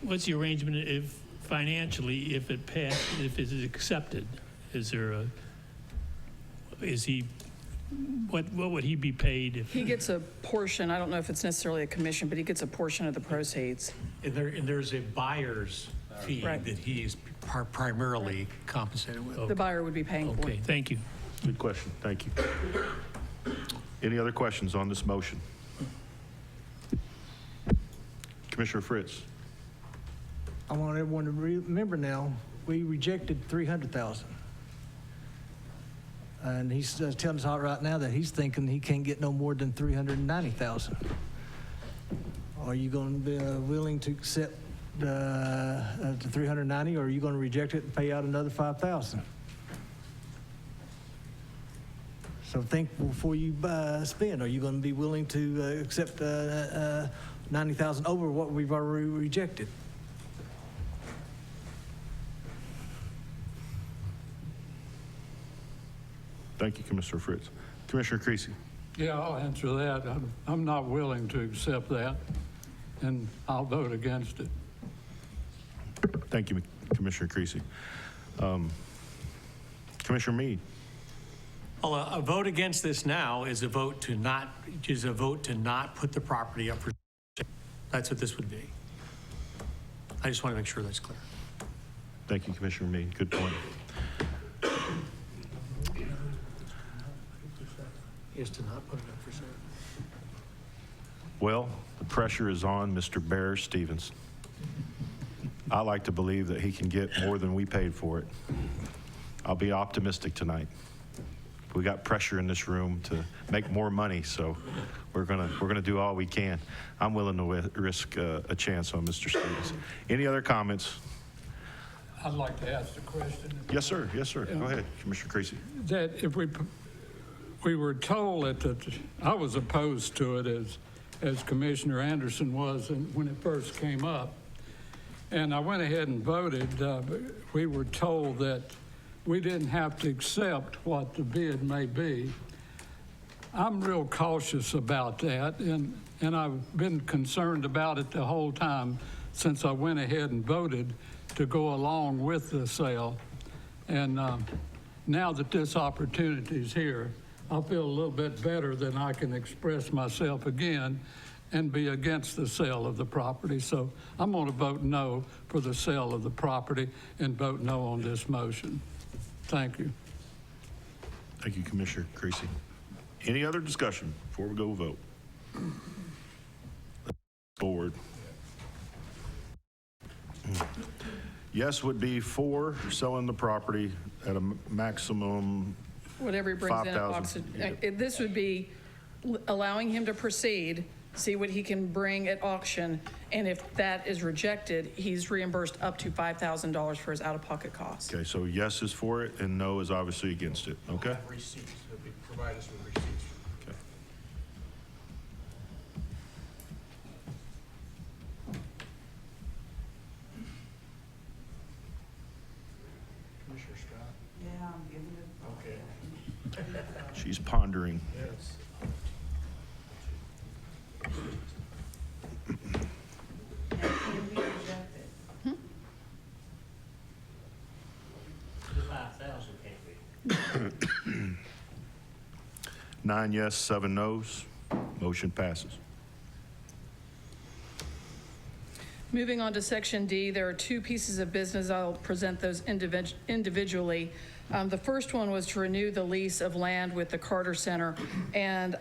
arrangement if financially if it passed, if it is accepted? What would he be paid if He gets a portion, I don't know if it's necessarily a commission, but he gets a portion of the proceeds. And there's a buyer's fee Right. that he is primarily compensated with. The buyer would be paying for Okay, it. thank you. Good question. Thank you. Any other questions on this motion? Commissioner Fritz. I want everyone to remember now, we rejected 300,000. And he's telling us out right now that he's thinking he can't get no more than 390,000. Are you going to be willing to accept the 390, or are you going to reject it and pay out another 5,000? So think before you spend. Are you going to be willing to accept 90,000 over what we've already rejected? Thank you, Commissioner Fritz. Commissioner Creasy. Yeah, I'll answer that. I'm not willing to accept that, and I'll vote against it. Thank you, Commissioner Creasy. Commissioner Meade. Well, a vote against this now is a vote to not put the property up for sale. That's what this would be. I just want to make sure that's clear. Thank you, Commissioner Meade. Good point. Is to not put it up for sale. Well, the pressure is on Mr. Bear Stevens. I like to believe that he can get more than we paid for it. I'll be optimistic tonight. We got pressure in this room to make more money, so we're gonna do all we can. I'm willing to risk a chance on Mr. Stevens. Any other comments? I'd like to ask a question. Yes, sir. Yes, sir. Go ahead, Commissioner Creasy. That if we were told that I was opposed to it as Commissioner Anderson was when it first came up, and I went ahead and voted. We were told that we didn't have to accept what the bid may be. I'm real cautious about that, and I've been concerned about it the whole time since I went ahead and voted to go along with the sale. And now that this opportunity is here, I feel a little bit better that I can express myself again and be against the sale of the property. So I'm going to vote no for the sale of the property and vote no on this motion. Thank you. Thank you, Commissioner Creasy. Any other discussion before we go vote? Forward. Yes would be for selling the property at a maximum Whatever he brings in at 5,000. auction. This would be allowing him to proceed, see what he can bring at auction, and if that is rejected, he's reimbursed up to $5,000 for his out-of-pocket costs. Okay, so yes is for it and no is obviously against it, okay? Receipts, provide us with receipts. Okay. Commissioner Scott? Yeah, I'm giving it. Okay. She's pondering. The 5,000 can't be. 9 yes, 7 no's. Motion passes. Moving on to Section D, there are two pieces of business. I'll present those individually. The first one was to renew the lease of land with the Carter Center. And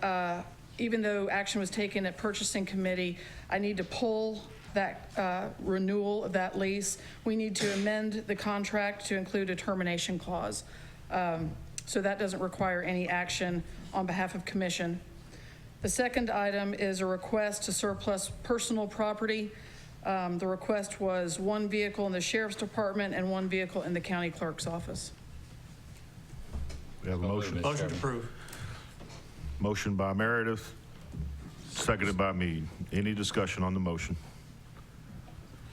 even though action was taken at Purchasing Committee, I need to pull that renewal of that lease. We need to amend the contract to include a termination clause. So that doesn't require any action on behalf of Commission. The second item is a request to surplus personal property. The request was one vehicle in the Sheriff's Department and one vehicle in the County Clerk's office. We have a motion. Motion to approve. Motion by Meredith, seconded by Mead. Any discussion on the motion?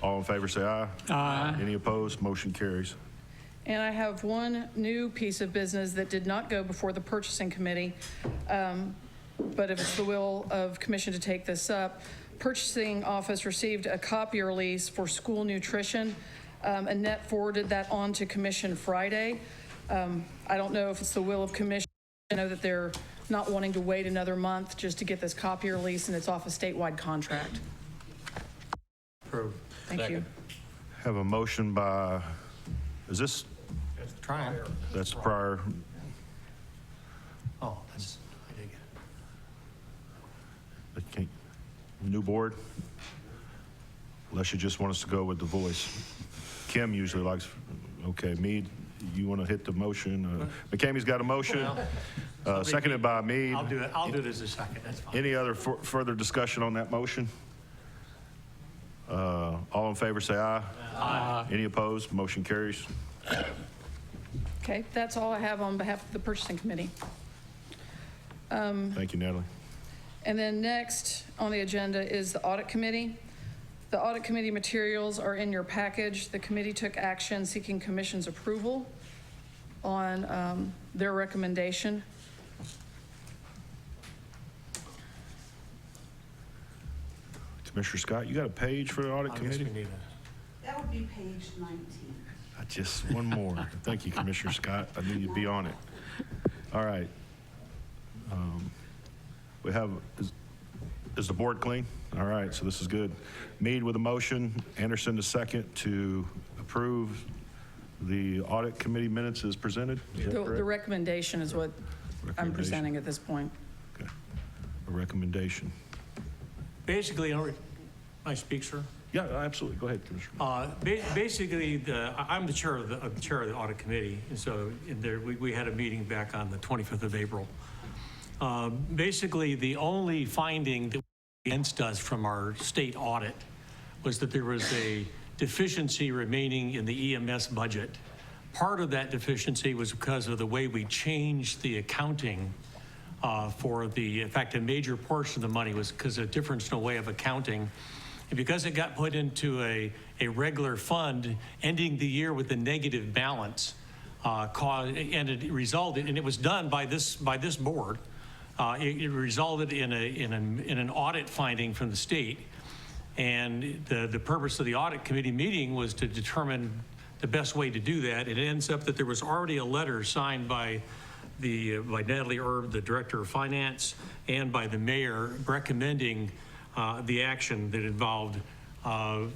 All in favor say aye. Aye. Any opposed? Motion carries. And I have one new piece of business that did not go before the purchasing committee, but if it's the will of commission to take this up, purchasing office received a copier lease for school nutrition. Annette forwarded that on to commission Friday. I don't know if it's the will of commission. I know that they're not wanting to wait another month just to get this copier lease, and it's off a statewide contract. Approve. Thank you. Have a motion by, is this, Triumph. that's prior, Oh, that's, I dig it. okay, new board? Unless you just want us to go with the voice. Kim usually likes, okay, Mead, you want to hit the motion? McCamey's got a motion, seconded by Mead. I'll do it. I'll do it as a second. That's fine. Any other further discussion on that motion? All in favor say aye. Aye. Any opposed? Motion carries. Okay, that's all I have on behalf of the purchasing committee. Thank you, Natalie. And then next on the agenda is the audit committee. The audit committee materials are in your package. The committee took action seeking commission's approval on their recommendation. Commissioner Scott, you got a page for the audit committee? That would be page 19. Just one more. Thank you, Commissioner Scott. I knew you'd be on it. All right. We have, is the board clean? All right, so this is good. Mead with a motion, Anderson the second to approve the audit committee minutes as presented. Is that The correct? recommendation is what I'm presenting at this point. Okay. A recommendation. Basically, I speak, sir? Yeah, absolutely. Go ahead, Commissioner. Basically, I'm the chair of the audit committee, and so we had a meeting back on the 25th of April. Basically, the only finding that against us from our state audit was that there was a deficiency remaining in the EMS budget. Part of that deficiency was because of the way we changed the accounting for in fact, a major portion of the money was because of a difference in the way of accounting. And because it got put into a regular fund, ending the year with a negative balance, and it resulted, and it was done by this board, it resulted in an audit finding from the state. And the purpose of the audit committee meeting was to determine the best way to do that. It ends up that there was already a letter signed by Natalie Erb, the director of finance, and by the mayor recommending the action that involved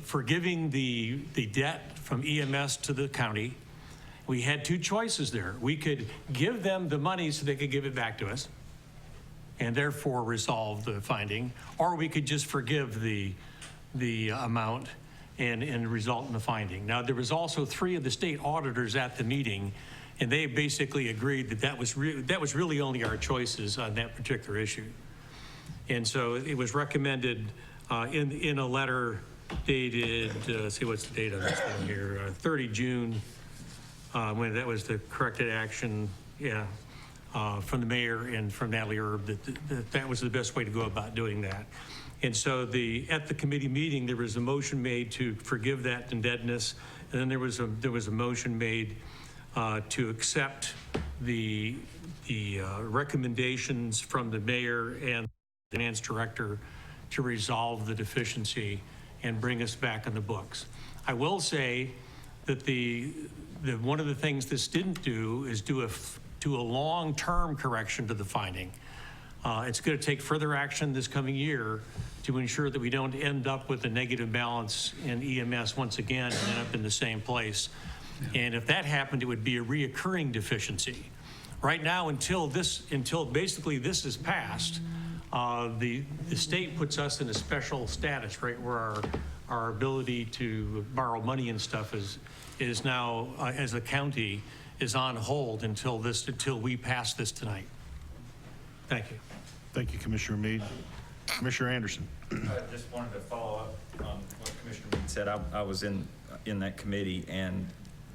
forgiving the debt from EMS to the county. We had two choices there. We could give them the money so they could give it back to us and therefore resolve the finding, or we could just forgive the amount and result in the finding. Now, there was also 3 of the state auditors at the meeting, and they basically agreed that was really only our choices on that particular issue. And so it was recommended in a letter dated, see what's the date on this one here, 30 June, when that was the corrected action, from the mayor and from Natalie Erb, that was the best way to go about doing that. And so at the committee meeting, there was a motion made to forgive that indebtedness, and then there was a motion made to accept the recommendations from the mayor and the finance director to resolve the deficiency and bring us back on the books. I will say that one of the things this didn't do is do a long-term correction to the finding. It's going to take further action this coming year to ensure that we don't end up with a negative balance in EMS once again and end up in the same place. And if that happened, it would be a reoccurring deficiency. Right now, until basically this is passed, the state puts us in a special status, right, where our ability to borrow money and stuff is now, as a county, is on hold until we pass this tonight. Thank you. Thank you, Commissioner Mead. Commissioner Anderson. I just wanted to follow up on what Commissioner Mead said. I was in that committee, and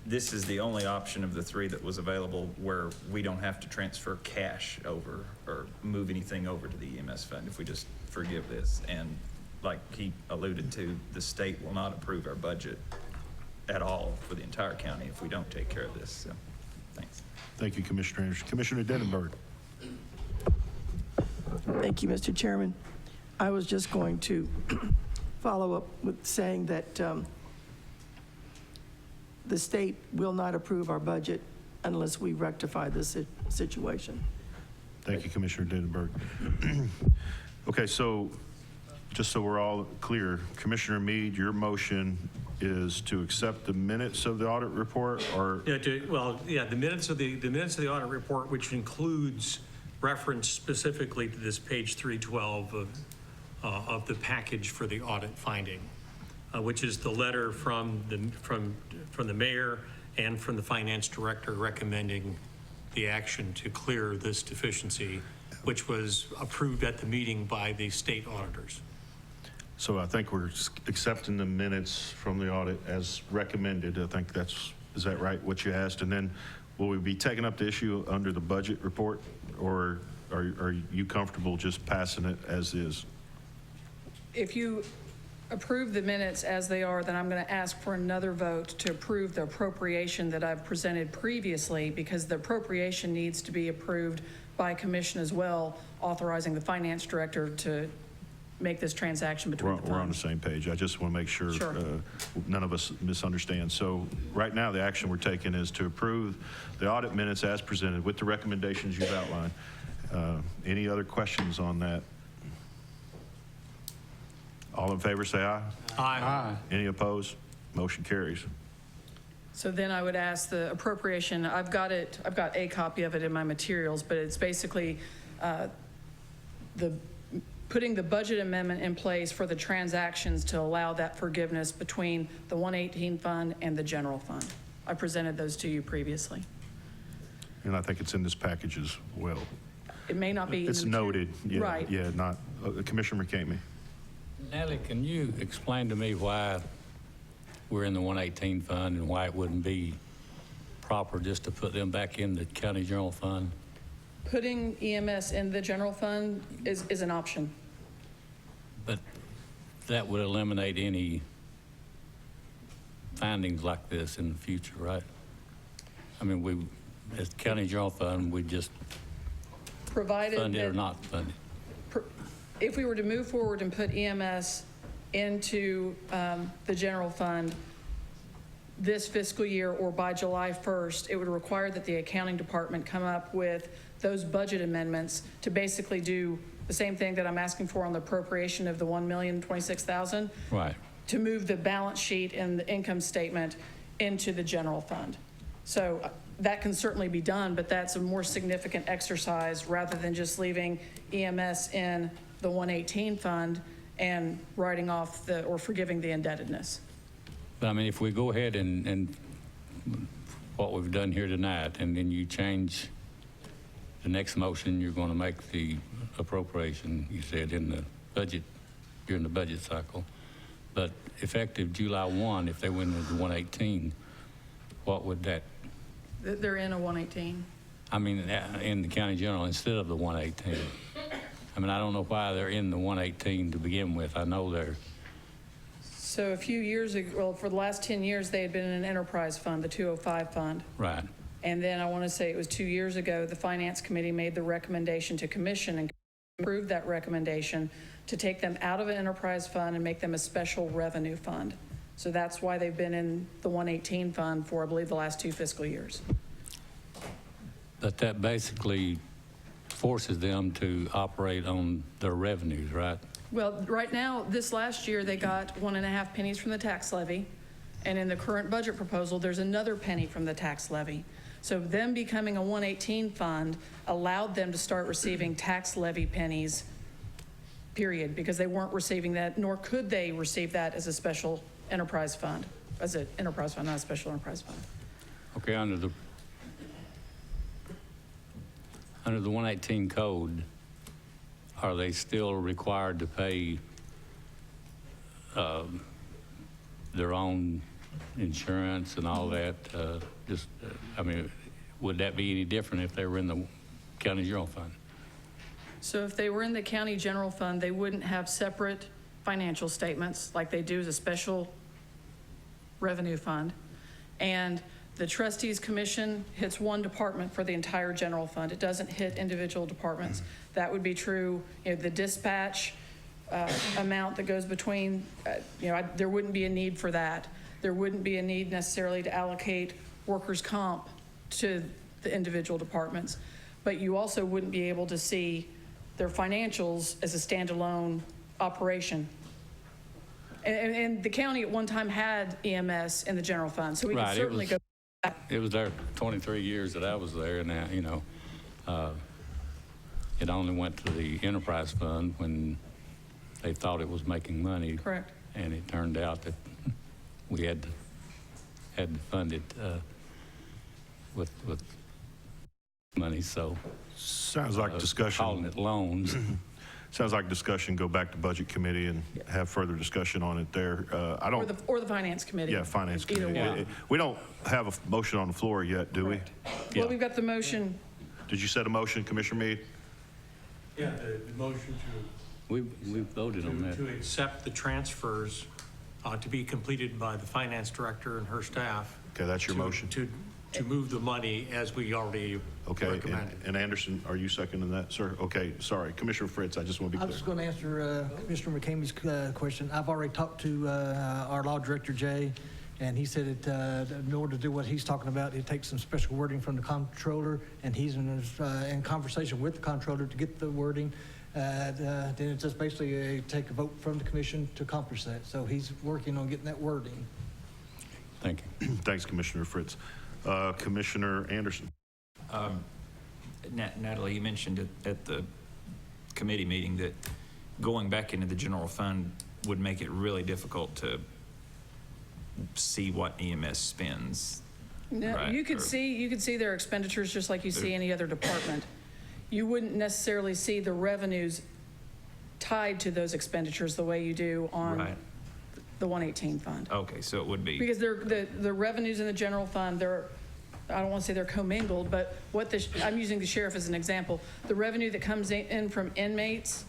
this is the only option of the three that was available where we don't have to transfer cash over or move anything over to the EMS fund if we just forgive this. And like he alluded to, the state will not approve our budget at all for the entire county if we don't take care of this. So, thanks. Thank you, Commissioner Anderson. Commissioner Denenberg. Thank you, Mr. Chairman. I was just going to follow up with saying that the state will not approve our budget unless we rectify this situation. Thank you, Commissioner Denenberg. Okay, so just so we're all clear, Commissioner Meade, your motion is to accept the minutes of the audit report, or? Yeah, the minutes of the audit report, which includes reference specifically to this page 312 of the package for the audit finding, which is the letter from the mayor and from the finance director recommending the action to clear this deficiency, which was approved at the meeting by the state auditors. So I think we're accepting the minutes from the audit as recommended. I think is that right, what you asked? And then will we be taking up the issue under the budget report, or are you comfortable just passing it as is? If you approve the minutes as they are, then I'm going to ask for another vote to approve the appropriation that I've presented previously, because the appropriation needs to be approved by commission as well, authorizing the finance director to make this transaction between the funds. We're on the same page. I just want to make sure, Sure. None of us misunderstand. So right now, the action we're taking is to approve the audit minutes as presented with the recommendations you've outlined. Any other questions on that? All in favor, say aye. Aye. Any opposed? Motion carries. So then I would ask the appropriation, I've got a copy of it in my materials, but it's basically putting the budget amendment in place for the transactions to allow that forgiveness between the 118 fund and the general fund. I presented those to you previously. And I think it's in this package as well. It may not be in the It's noted. Yeah, Right. Yeah, not, Commissioner McCamey. Natalie, can you explain to me why we're in the 118 fund and why it wouldn't be proper just to put them back in the county general fund? Putting EMS in the general fund is an option. But that would eliminate any findings like this in the future, right? I mean, as county general fund, we just Provided fund it or that not fund it. if we were to move forward and put EMS into the general fund this fiscal year or by July 1st, it would require that the accounting department come up with those budget amendments to basically do the same thing that I'm asking for on the appropriation of the $1,026,000. Right. To move the balance sheet and the income statement into the general fund. So that can certainly be done, but that's a more significant exercise rather than just leaving EMS in the 118 fund and writing off or forgiving the indebtedness. But I mean, if we go ahead and what we've done here tonight, and then you change the next motion, you're going to make the appropriation, you said, in the budget, during the budget cycle. But effective July 1, if they went into 118, what would that? They're in a 118. I mean, in the county general instead of the 118. I mean, I don't know why they're in the 118 to begin with. I know they're. So a few years ago, well, for the last 10 years, they had been in an enterprise fund, the 205 fund. Right. And then I want to say it was 2 years ago, the Finance Committee made the recommendation to commission and approved that recommendation to take them out of an enterprise fund and make them a special revenue fund. So that's why they've been in the 118 fund for, I believe, the last 2 fiscal years. But that basically forces them to operate on their revenues, right? Well, right now, this last year, they got 1.5 pennies from the tax levy. And in the current budget proposal, there's another penny from the tax levy. So them becoming a 118 fund allowed them to start receiving tax levy pennies, period, because they weren't receiving that, nor could they receive that as a special enterprise fund, as an enterprise fund, not a special enterprise fund. Okay, under the 118 code, are they still required to pay their own insurance and all that, I mean, would that be any different if they were in the county general fund? So if they were in the county general fund, they wouldn't have separate financial statements like they do as a special revenue fund. And the trustees commission hits one department for the entire general fund. It doesn't hit individual departments. That would be true, the dispatch amount that goes between, there wouldn't be a need for that. There wouldn't be a need necessarily to allocate workers' comp to the individual departments. But you also wouldn't be able to see their financials as a standalone operation. And the county at one time had EMS in the general fund, so we could certainly go back. It was there 23 years that I was there, and it only went to the enterprise fund when they thought it was making money. Correct. And it turned out that we had to fund it with money, so. Sounds like discussion. Calling it loans. Sounds like discussion, go back to Budget Committee and have further discussion on it there. Or the Finance Committee. Yeah, Finance Either Committee. one. We don't have a motion on the floor yet, do we? Well, we've got the motion. Did you set a motion, Commissioner Meade? Yeah, the motion We voted on that. to accept the transfers to be completed by the finance director and her staff. Okay, that's your motion. To move the money as we already recommended. And Anderson, are you seconding that, sir? Okay, sorry. Commissioner Fritz, I just want to be I clear. was going to answer Commissioner McCamey's question. I've already talked to our law director, Jay, and he said in order to do what he's talking about, it takes some special wording from the comptroller, and he's in conversation with the comptroller to get the wording. Then it's just basically take a vote from the commission to accomplish that. So he's working on getting that wording. Thank you. Thanks, Commissioner Fritz. Commissioner Anderson. Natalie, you mentioned at the committee meeting that going back into the general fund would make it really difficult to see what EMS spends. No, right? you could see their expenditures just like you see any other department. You wouldn't necessarily see the revenues tied to those expenditures the way you do on Right. the 118 fund. Okay, so it would be. Because the revenues in the general fund, I don't want to say they're commingled, but I'm using the sheriff as an example. The revenue that comes in from inmates,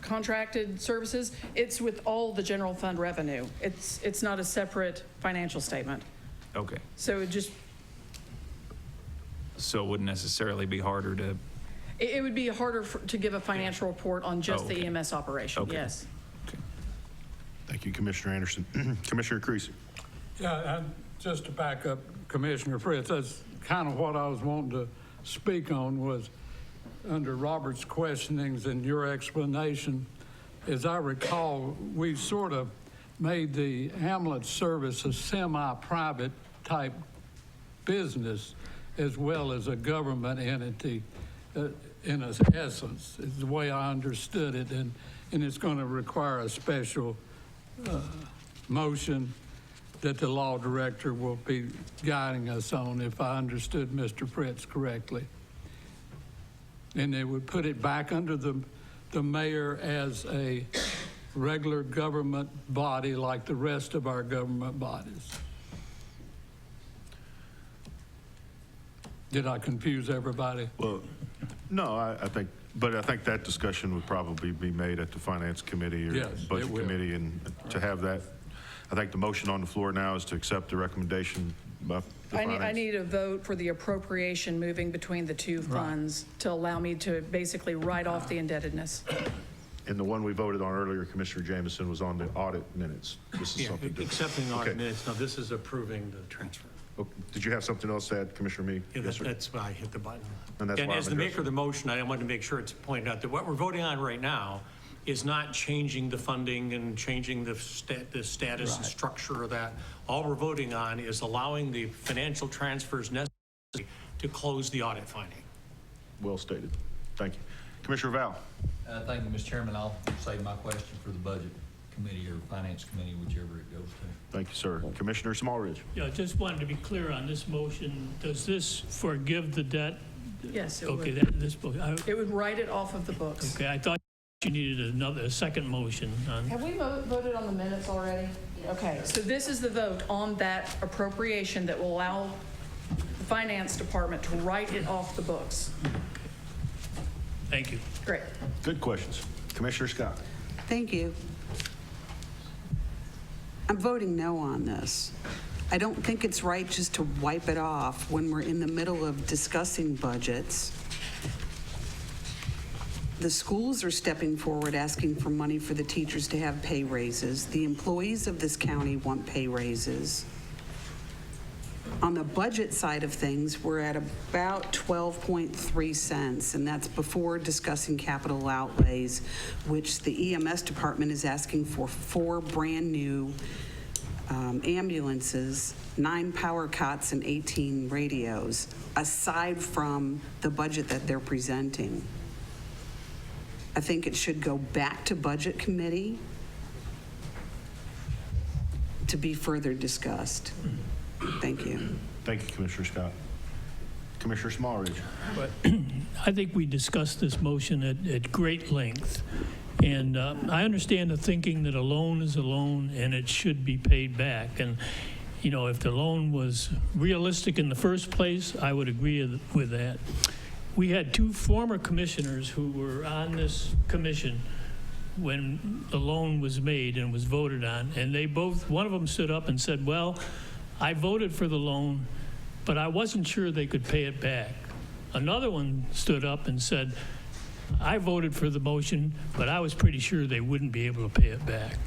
contracted services, it's with all the general fund revenue. It's not a separate financial statement. Okay. So it wouldn't necessarily be harder to. It would be harder to give a financial report on just the EMS operation, Okay. yes. Thank you, Commissioner Anderson. Commissioner Creasy. Yeah, and just to back up Commissioner Fritz, that's kind of what I was wanting to speak on was under Robert's questionings and your explanation. As I recall, we sort of made the ambulance service a semi-private type business as well as a government entity in essence, is the way I understood it. And it's going to require a special motion that the law director will be guiding us on, if I understood Mr. Fritz correctly. And they would put it back under the mayor as a regular government body like the rest of our government bodies. Did I confuse everybody? Well, no, I think that discussion would probably be made at the Finance Committee or Yes, Budget it will. Committee, and to have that, I think the motion on the floor now is to accept the recommendation by the I Finance. need a vote for the appropriation moving between the two funds to allow me to basically write off the indebtedness. And the one we voted on earlier, Commissioner Jameson, was on the audit minutes. This is something different. Accepting the Okay. minutes. Now, this is approving the transfer. Oh, did you have something else to add, Commissioner Meade? Yeah, Yes, sir. that's why I hit the button. And that's why as I'm the maker addressing of the motion, I wanted to make sure it's pointed out that what we're voting on right now is not changing the funding and changing the status and structure of that. All we're voting on is allowing the financial transfers necessary to close the audit finding. Well stated. Thank you. Commissioner Val. Thank you, Mr. Chairman. I'll save my question for the Budget Committee or Finance Committee, whichever it goes to. Thank you, sir. Commissioner Smallridge. Yeah, just wanted to be clear on this motion. Does this forgive the debt? Yes, it Okay, would. this book. It would write it off of the books. Okay, I thought you needed a second motion on. Have we voted on the minutes already? Okay, so this is the vote on that appropriation that will allow the finance department to write it off the books. Thank you. Great. Good questions. Commissioner Scott. Thank you. I'm voting no on this. I don't think it's right just to wipe it off when we're in the middle of discussing budgets. The schools are stepping forward asking for money for the teachers to have pay raises. The employees of this county want pay raises. On the budget side of things, we're at about 12.3 cents, and that's before discussing capital outlays, which the EMS department is asking for 4 brand new ambulances, 9 power cots, and 18 radios, aside from the budget that they're presenting. I think it should go back to Budget Committee to be further discussed. Thank you. Thank you, Commissioner Scott. Commissioner Smallridge. But I think we discussed this motion at great length. And I understand the thinking that a loan is a loan and it should be paid back. And, you know, if the loan was realistic in the first place, I would agree with that. We had 2 former commissioners who were on this commission when the loan was made and was voted on. And they both, one of them stood up and said, well, I voted for the loan, but I wasn't sure they could pay it back. Another one stood up and said, I voted for the motion, but I was pretty sure they wouldn't be able to pay it back.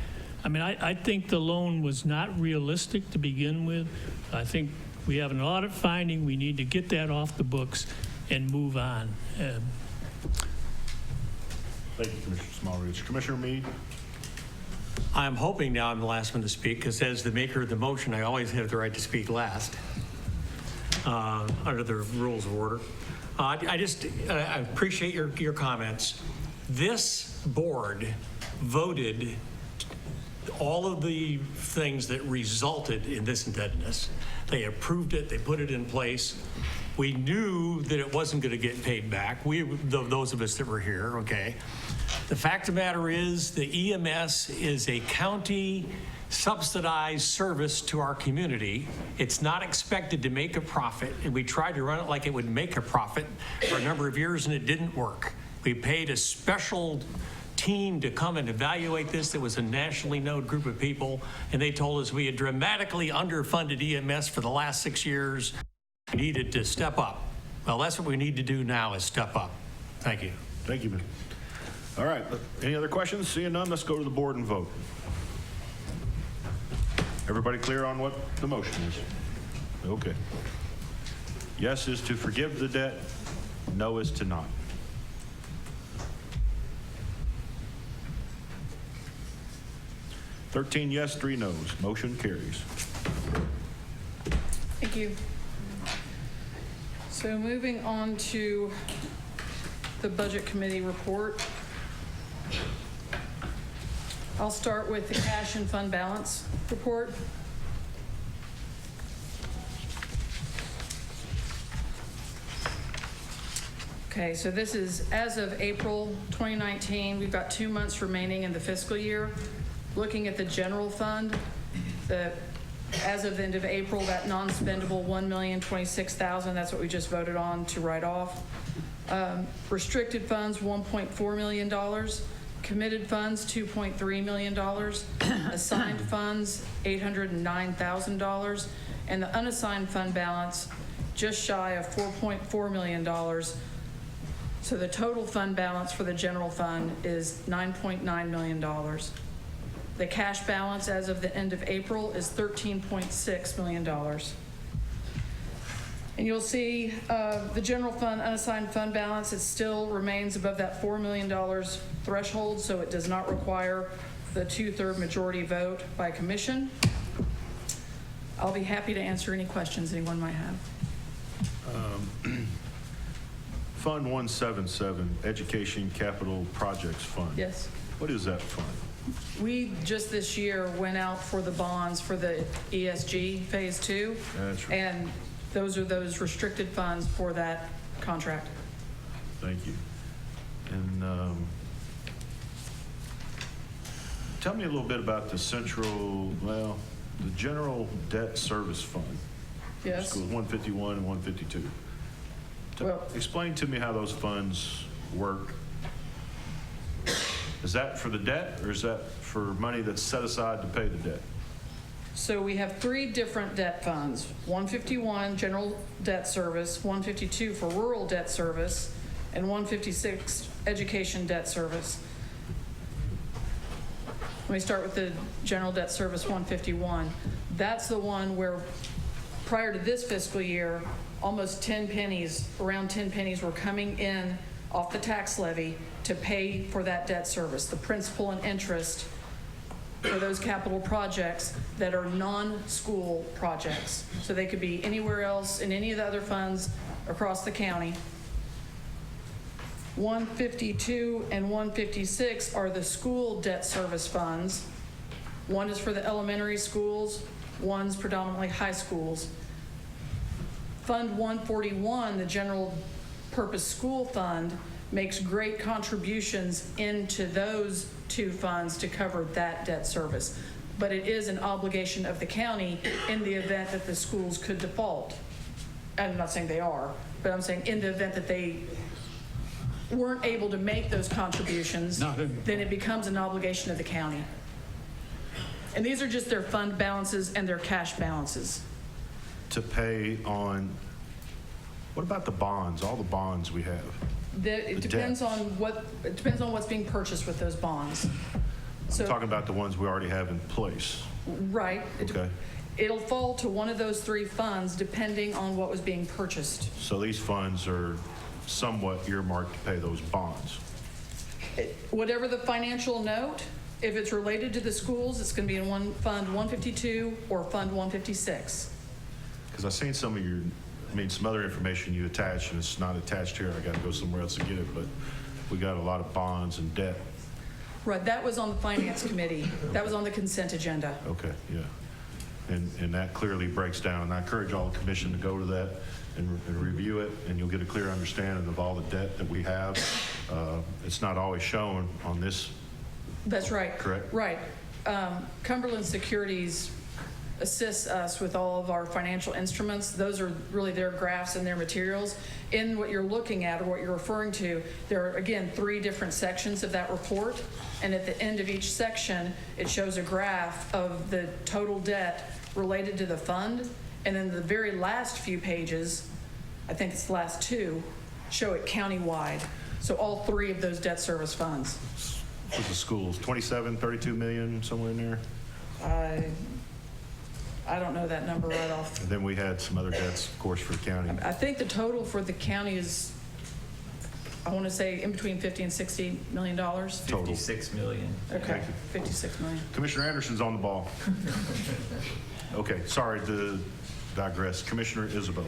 I mean, I think the loan was not realistic to begin with. I think we have an audit finding. We need to get that off the books and move on. Thank you, Commissioner Smallridge. Commissioner Meade. I'm hoping now I'm the last one to speak, because as the maker of the motion, I always have the right to speak last under the rules of order. I appreciate your comments. This board voted all of the things that resulted in this indebtedness. They approved it, they put it in place. We knew that it wasn't going to get paid back. Those of us that were here, okay. The fact of the matter is the EMS is a county subsidized service to our community. It's not expected to make a profit, and we tried to run it like it would make a profit for a number of years, and it didn't work. We paid a special team to come and evaluate this. There was a nationally known group of people, and they told us we had dramatically underfunded EMS for the last 6 years. We needed to step up. Well, that's what we need to do now, is step up. Thank you. Thank you, man. All right, any other questions? Seeing none, let's go to the board and vote. Everybody clear on what the motion is? Okay. Yes is to forgive the debt, no is to not. $13 yes, 3 no's. Motion carries. Thank you. So moving on to the Budget Committee report. I'll start with the cash and fund balance report. Okay, so this is as of April 2019. We've got 2 months remaining in the fiscal year. Looking at the general fund, as of the end of April, that non-spendable $1,026,000, that's what we just voted on to write off. Restricted funds, $1.4 million. Committed funds, $2.3 million. Assigned funds, $809,000. And the unassigned fund balance, just shy of $4.4 million. So the total fund balance for the general fund is $9.9 million. The cash balance as of the end of April is $13.6 million. And you'll see the general fund unassigned fund balance, it still remains above that $4 million threshold, so it does not require the 2/3 majority vote by commission. I'll be happy to answer any questions anyone might have. Fund 177, Education Capital Projects Fund. Yes. What is that fund? We just this year went out for the bonds for the ESG Phase 2. That's right. And those are those restricted funds for that contract. Thank you. And Tell me a little bit about the the General Debt Service Fund. Yes. Schools 151 and 152. Well- Explain to me how those funds work. Is that for the debt, or is that for money that's set aside to pay the debt? So we have 3 different debt funds, 151 General Debt Service, 152 for Rural Debt Service, and 156 Education Debt Service. Let me start with the General Debt Service 151. That's the one where prior to this fiscal year, almost 10 pennies, around 10 pennies were coming in off the tax levy to pay for that debt service, the principal and interest for those capital projects that are non-school projects. So they could be anywhere else in any of the other funds across the county. 152 and 156 are the school debt service funds. One is for the elementary schools, one's predominantly high schools. Fund 141, the general purpose school fund, makes great contributions into those 2 funds to cover that debt service. But it is an obligation of the county in the event that the schools could default. I'm not saying they are, but I'm saying in the event that they weren't able to make those contributions, then it becomes an obligation of the county. And these are just their fund balances and their cash balances. To pay on, what about the bonds, all the bonds we have? It depends on what's being purchased with those bonds. So, I'm talking about the ones we already have in place. right. Okay. It'll fall to one of those 3 funds depending on what was being purchased. So these funds are somewhat earmarked to pay those bonds. Whatever the financial note, if it's related to the schools, it's going to be in one Fund 152 or Fund 156. Because I've seen some other information you attached, and it's not attached here. I got to go somewhere else to get it, but we got a lot of bonds and debt. Right, that was on the Finance Committee. That was on the consent agenda. Okay, yeah. And that clearly breaks down. And I encourage all the commission to go to that and review it, and you'll get a clear understanding of all the debt that we have. It's not always shown on this. That's right. Correct? Right. Cumberland Securities assists us with all of our financial instruments. Those are really their graphs and their materials. In what you're looking at or what you're referring to, there are, again, 3 different sections of that report. And at the end of each section, it shows a graph of the total debt related to the fund. And then the very last few pages, I think it's the last 2, show it countywide. So all 3 of those debt service funds. For the schools, 27, 32 million, somewhere in there? I don't know that number right off. And then we had some other debts, of course, for the county. I think the total for the county is, I want to say, in between $50 and $60 million. Total. 56 million. Okay, 56 million. Commissioner Anderson's on the ball. Okay, sorry to digress. Commissioner Isabel.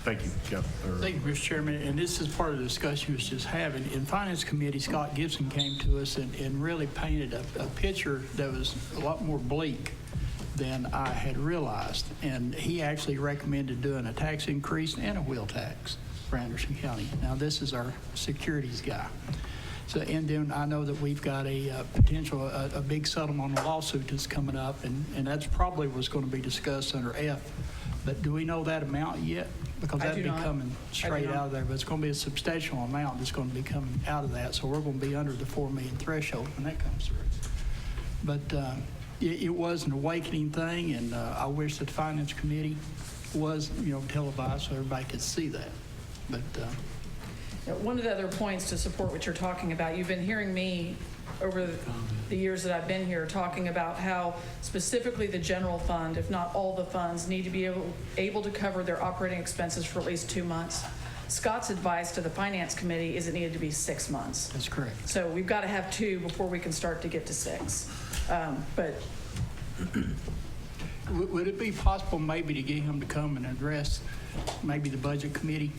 Thank you. Thank you, Mr. Chairman. And this is part of the discussion we was just having. In Finance Committee, Scott Gibson came to us and really painted a picture that was a lot more bleak than I had realized. And he actually recommended doing a tax increase and a wheel tax for Anderson County. Now, this is our securities guy. So, and then I know that we've got a potential, a big settlement on a lawsuit that's coming up, and that's probably what's going to be discussed under F. But do we know that amount yet? Because that'd be coming straight out of there, but it's going to be a substantial amount that's going to be coming out of that. So we're going to be under the 4 million threshold when that comes through. But it was an awakening thing, and I wish that the Finance Committee was, televised so everybody could see that. But one of the other points to support what you're talking about, you've been hearing me over the years that I've been here talking about how specifically the general fund, if not all the funds, need to be able to cover their operating expenses for at least 2 months. Scott's advice to the Finance Committee is it needed to be 6 months. That's correct. So we've got to have 2 before we can start to get to 6. But would it be possible maybe to get him to come and address maybe the Budget Committee?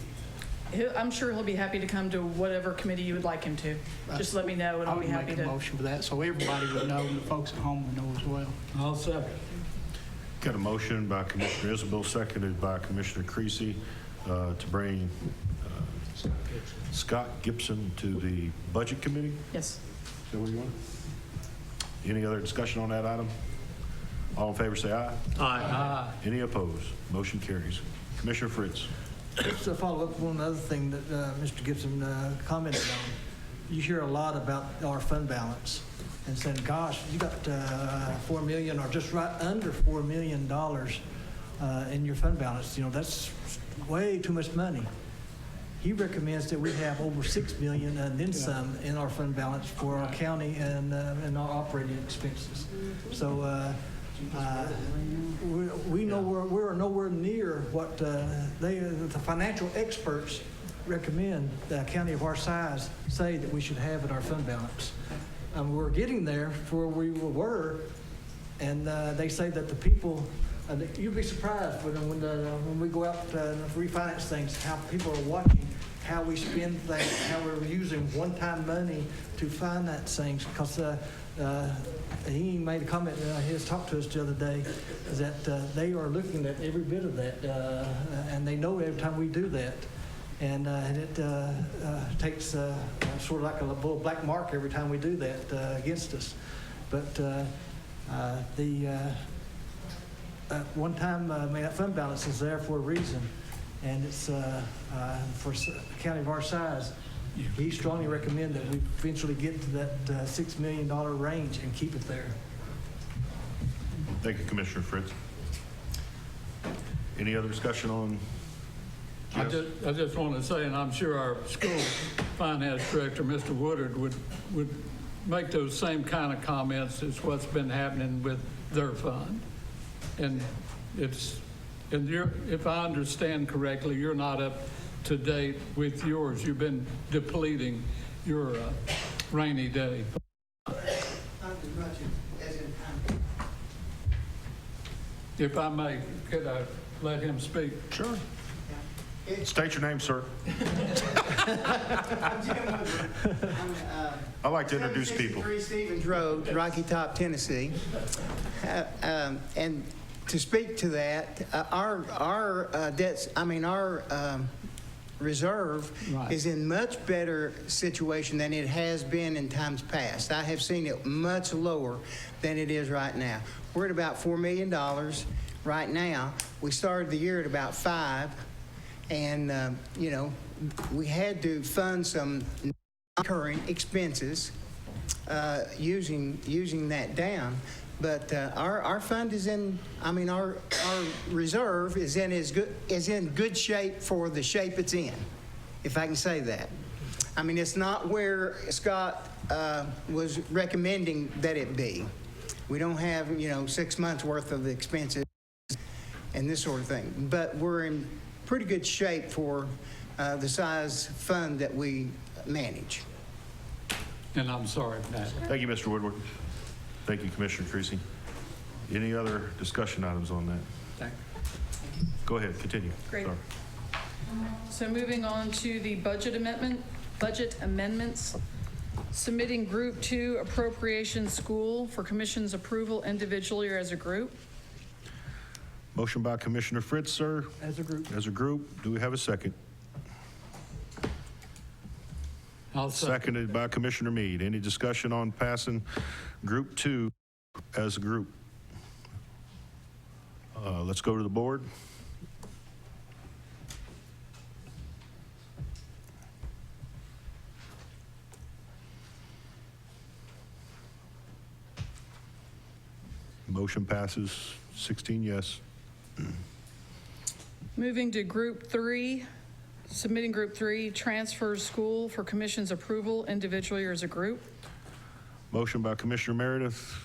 I'm sure he'll be happy to come to whatever committee you would like him to. Just let me know, and I'll be happy to. I would make a motion for that, so everybody would know, and the folks at home would know as well. I'll second. Got a motion by Commissioner Isabel, seconded by Commissioner Creasy, to bring Scott Gibson to the Budget Committee. Yes. Is that what you want? Any other discussion on that item? All in favor, say aye. Aye. Any opposed? Motion carries. Commissioner Fritz. Just to follow up on another thing that Mr. Gibson commented on. You hear a lot about our fund balance and saying, gosh, you got $4 million or just right under $4 million in your fund balance. You know, that's way too much money. He recommends that we have over $6 million and then some in our fund balance for our county and our operating expenses. So we know we're nowhere near what the financial experts recommend the county of our size say that we should have in our fund balance. We're getting there for where we were, and they say that the people, you'd be surprised when we go out and refinance things, how people are watching how we spend things, how we're using one-time money to finance things, because he made a comment he has talked to us the other day, is that they are looking at every bit of that, and they know every time we do that. And it takes sort of like a little black mark every time we do that against us. But one time, that fund balance is there for a reason, and it's for a county of our size. He strongly recommend that we eventually get to that $6 million range and keep it there. Thank you, Commissioner Fritz. Any other discussion on? I just want to say, and I'm sure our school finance director, Mr. Woodard, would make those same kind of comments as what's been happening with their fund. And if I understand correctly, you're not up to date with yours. You've been depleting your rainy day. If I may, could I let him speak? Sure. State your name, sir. I like to introduce people. 763 Stevens Road, Rocky Top, Tennessee. And to speak to that, our debts, our reserve is in much better situation than it has been in times past. I have seen it much lower than it is right now. We're at about $4 million right now. We started the year at about $5 million. And, we had to fund some non-recurring expenses using that down. But our fund is in, our reserve is in good shape for the shape it's in, if I can say that. It's not where Scott was recommending that it be. We don't have, 6 months worth of expenses and this sort of thing. But we're in pretty good shape for the size fund that we manage. And I'm sorry, Matt. Thank you, Mr. Woodward. Thank you, Commissioner Creasy. Any other discussion items on that? Thank you. Go ahead, continue. Great. Sorry. So moving on to the budget amendments. Submitting Group 2 Appropriation School for Commission's approval individually or as a group. Motion by Commissioner Fritz, sir. As a group. As a group. Do we have a second? I'll Seconded by Commissioner Meade. Any discussion on passing Group 2 as a group? Let's go to the board. Motion passes 16 yes. Moving to Group 3, submitting Group 3, transfer school for Commission's approval individually or as a group. Motion by Commissioner Meredith.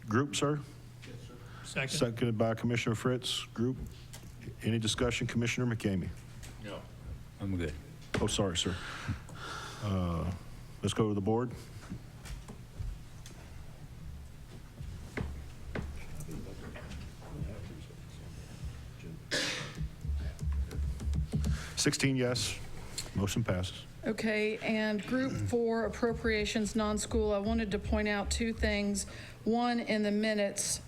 Group, sir? Yes, sir. Second. Seconded by Commissioner Fritz. Group. Any discussion? Commissioner McCamey? No. I'm good. Oh, sorry, sir. Let's go to the board. $16 yes. Motion passes. Okay, and Group 4 Appropriations Non-School, I wanted to point out two things. One, in the minutes,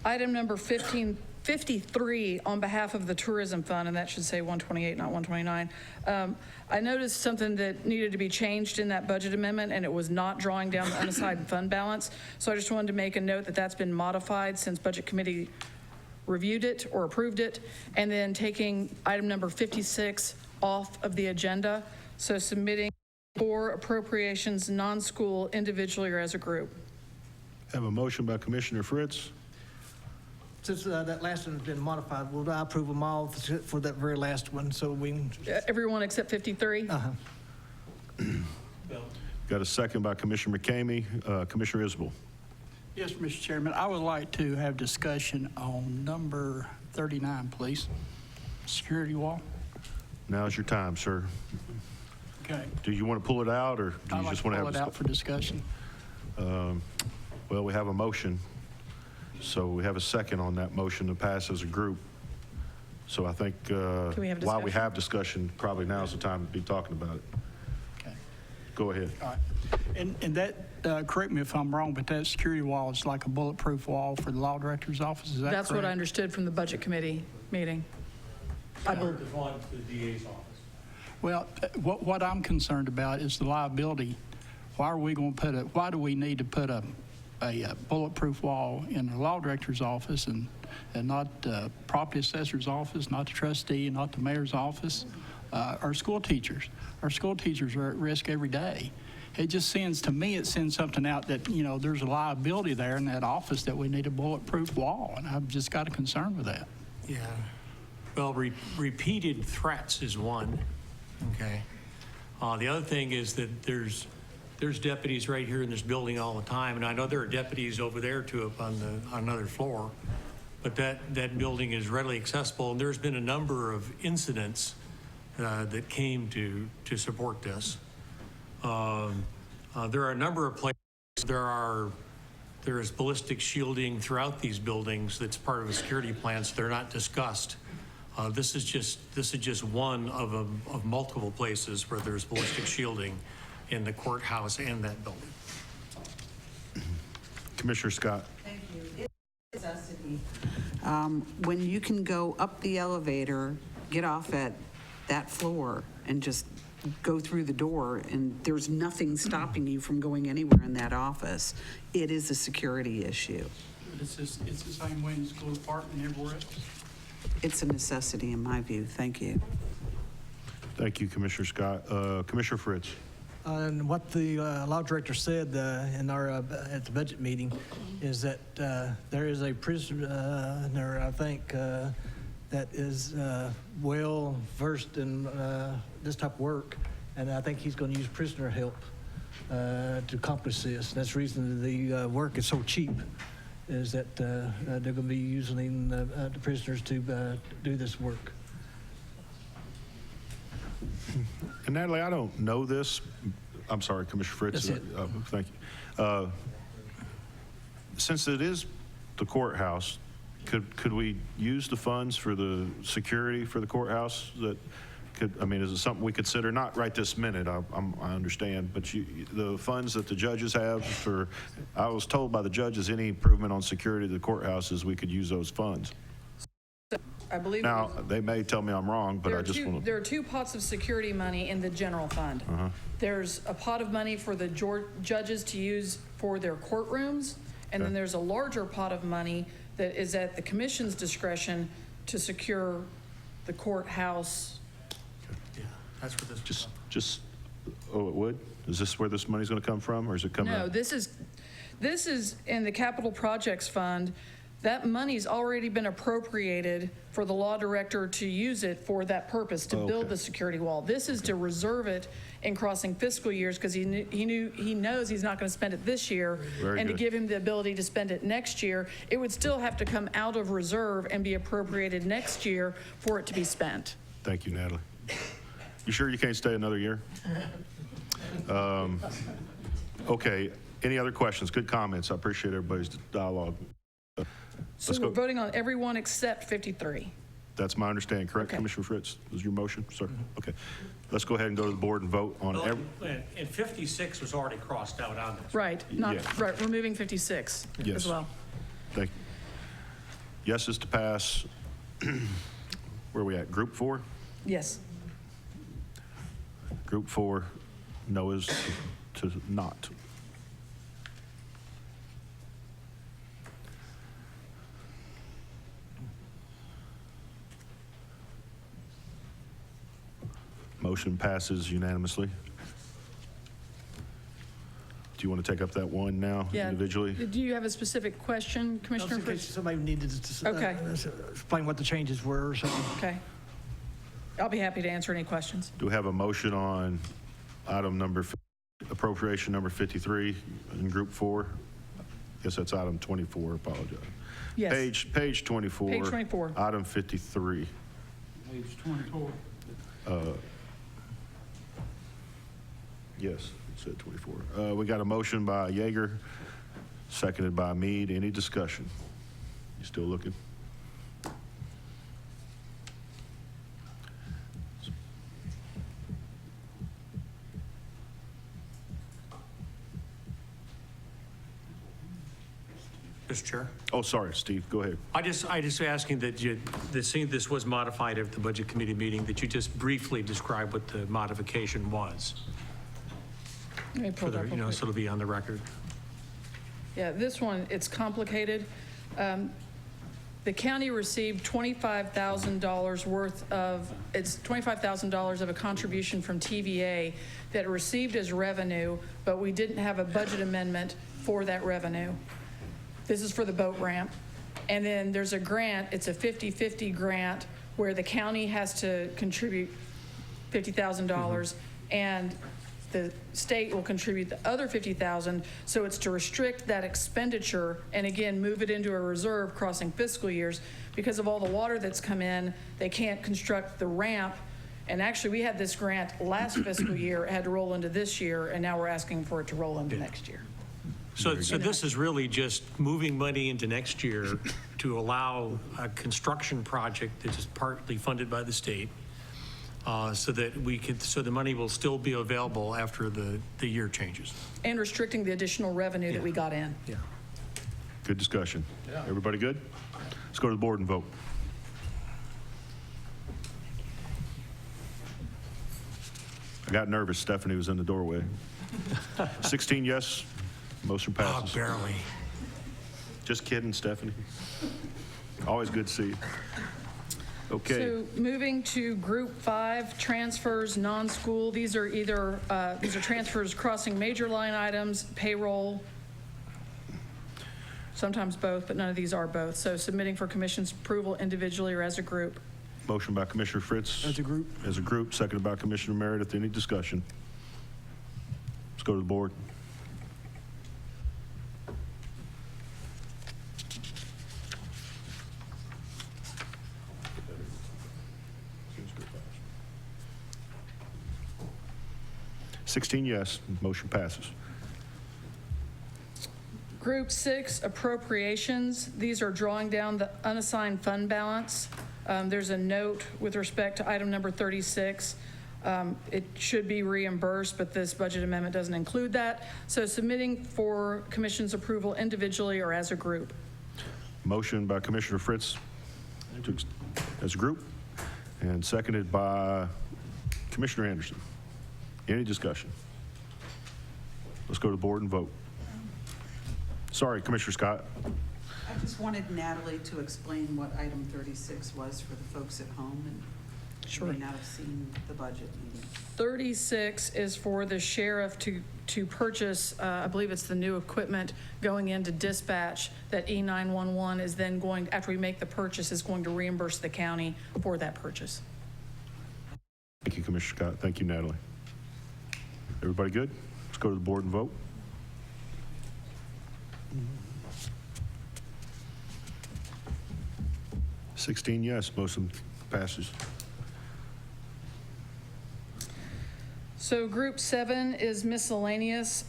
item number 15 53 on behalf of the Tourism Fund, and that should say 128, not 129. I noticed something that needed to be changed in that budget amendment, and it was not drawing down the unassigned fund balance. So I just wanted to make a note that that's been modified since Budget Committee reviewed it or approved it, and then taking item number 56 off of the agenda. So submitting 4 appropriations, non-school, individually or as a group. Have a motion by Commissioner Fritz. Since that last one's been modified, will I approve them all for that very last one, so we can... Everyone except 53? Got a second by Commissioner McCamey. Commissioner Isbell. Yes, Mr. Chairman, I would like to have discussion on number 39, please. Security wall. Now's your time, sir. Okay. Do you want to pull it out, or do you just want to have pull it out for discussion? Well, we have a motion, so we have a second on that motion to pass as a group. So I think we have while we discussion? have discussion, probably now's the time to be talking about it. Okay. Go ahead. All right. And that, correct me if I'm wrong, but that security wall is like a bulletproof wall for the law director's office, is that correct? That's what I understood from the Budget Committee meeting. I believe. To the DA's office. Well, what I'm concerned about is the liability. Why do we need to put a bulletproof wall in the law director's office and not the property assessor's office, not the trustee, not the mayor's office? Our school teachers are at risk every day. It just sends, to me, it sends something out that, you know, there's a liability there in that office that we need a bulletproof wall, and I've just got a concern with that. Yeah. Well, repeated threats is one, okay? The other thing is that there's deputies right here in this building all the time, and I know there are deputies over there too up on another floor, but that building is readily accessible, and there's been a number of incidents that came to support this. There are a number of places, there is ballistic shielding throughout these buildings that's part of a security plan, so they're not discussed. This is just one of multiple places where there's ballistic shielding in the courthouse and that building. Commissioner Scott. Thank you. It's necessity. When you can go up the elevator, get off at that floor, and just go through the door, and there's nothing stopping you from going anywhere in that office, it is a security issue. It's the same way in the school department and everywhere else. It's a necessity in my view. Thank you. Thank you, Commissioner Scott. Commissioner Fritz. And what the law director said in our at the budget meeting is that there is a prisoner, I think, that is well versed in this type of work, and I think he's going to use prisoner help to accomplish this. And that's the reason the work is so cheap, is that they're going to be using the prisoners to do this work. And Natalie, I don't know this. I'm sorry, Commissioner Fritz. That's it. Thank you. Since it is the courthouse, could we use the funds for the security for the courthouse? Is it something we consider? Not right this minute, I understand, but the funds that the judges have I was told by the judges, any improvement on security of the courthouses, we could use those funds. I believe Now, they may tell me I'm wrong, but I just want to. there are 2 pots of security money in the general fund. There's a pot of money for the judges to use for their courtrooms, and then there's a larger pot of money that is at the commission's discretion to secure the courthouse. Yeah, that's where this Oh, it would? Is this where this money's going to come from, or is it coming No, out? this is in the capital projects fund. That money's already been appropriated for the law director to use it for that purpose, to build the security wall. This is to reserve it in crossing fiscal years, because he knows he's not going to spend it this year. Very and good. to give him the ability to spend it next year, it would still have to come out of reserve and be appropriated next year for it to be spent. Thank you, Natalie. You sure you can't stay another year? Okay, any other questions? Good comments. I appreciate everybody's dialogue. So we're voting on everyone except 53. That's my understanding, correct, Okay. Commissioner Fritz? Is your motion, sir? Okay. Let's go ahead and go to the board and vote on And 56 was already crossed out on this. Right, removing 56 Yes. as well. Thank yeses to pass. Where are we at? Group 4? Yes. Group 4, noes to not. Motion passes unanimously. Do you want to take up that one now Yeah. individually? Do you have a specific question, Commissioner In case Fritz? somebody needed to Okay. explain what the changes were or something. Okay. I'll be happy to answer any questions. Do we have a motion on item number, appropriation number 53 in Group 4? Guess that's item 24, apologize. Yes. Page 24. Page 24. Item 53. Page 24. Yes, it said 24. We got a motion by Yeager, seconded by Mead. Any discussion? You still looking? Mr. Chair. Oh, sorry, Steve, go ahead. I just asking that seeing this was modified at the Budget Committee meeting, that you just briefly describe what the modification was. Let me pull For it the, up real quick. so it'll be on the record. Yeah, this one, it's complicated. The county received $25,000 worth of, it's $25,000 of a contribution from TVA that it received as revenue, but we didn't have a budget amendment for that revenue. This is for the boat ramp. And then there's a grant, it's a 50-50 grant where the county has to contribute $50,000 and the state will contribute the other $50,000. So it's to restrict that expenditure and again, move it into a reserve crossing fiscal years. Because of all the water that's come in, they can't construct the ramp. And actually we had this grant last fiscal year, it had to roll into this year, and now we're asking for it to roll into next year. So this is really just moving money into next year to allow a construction project that is partly funded by the state, so that so the money will still be available after the year changes. And restricting the additional revenue that we got in. Yeah. Good discussion. Everybody good? Let's go to the board and vote. I got nervous. Stephanie was in the doorway. 16 yes, motion passes. Barely. Just kidding, Stephanie. Always good to see you. Okay. So moving to Group 5, transfers, non-school. These are either, these are transfers crossing major line items, payroll, sometimes both, but none of these are both. So submitting for commission's approval individually or as a group. Motion by Commissioner Fritz. As a group. As a group, seconded by Commissioner Meredith. Any discussion? Let's go to the board. $16 yes, motion passes. Group 6, appropriations. These are drawing down the unassigned fund balance. There's a note with respect to item number 36. It should be reimbursed, but this budget amendment doesn't include that. So submitting for commission's approval individually or as a group. Motion by Commissioner Fritz as a group, and seconded by Commissioner Anderson. Any discussion? Let's go to the board and vote. Sorry, Commissioner Scott. I just wanted Natalie to explain what item 36 was for the folks at home and Sure. may not have seen the budget meeting. 36 is for the sheriff to purchase, I believe it's the new equipment going into dispatch that E911 is then going, after we make the purchase, is going to reimburse the county for that purchase. Thank you, Commissioner Scott. Thank you, Natalie. Everybody good? Let's go to the board and vote. $16 yes, motion passes. So Group 7 is miscellaneous.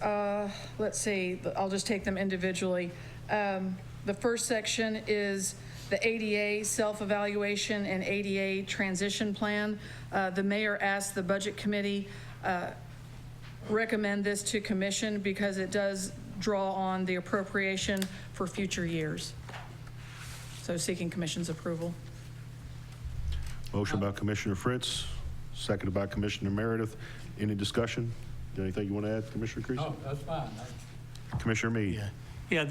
Let's see, I'll just take them individually. The first section is the ADA self-evaluation and ADA transition plan. The mayor asked the Budget Committee recommend this to commission because it does draw on the appropriation for future years. So seeking commission's approval. Motion by Commissioner Fritz, seconded by Commissioner Meredith. Any discussion? Anything you want to add, Commissioner Creasy? No, that's fine. Commissioner Meade? Yeah,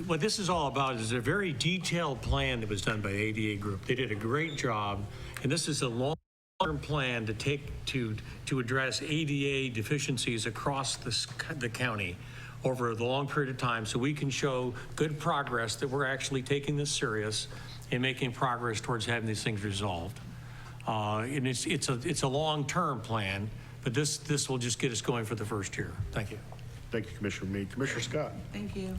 what this is all about is a very detailed plan that was done by the ADA group. They did a great job, and this is a long-term plan to address ADA deficiencies across the county over the long period of time, so we can show good progress that we're actually taking this serious and making progress towards having these things resolved. And it's a long-term plan, but this will just get us going for the first year. Thank you. Thank you, Commissioner Meade. Commissioner Scott? Thank you.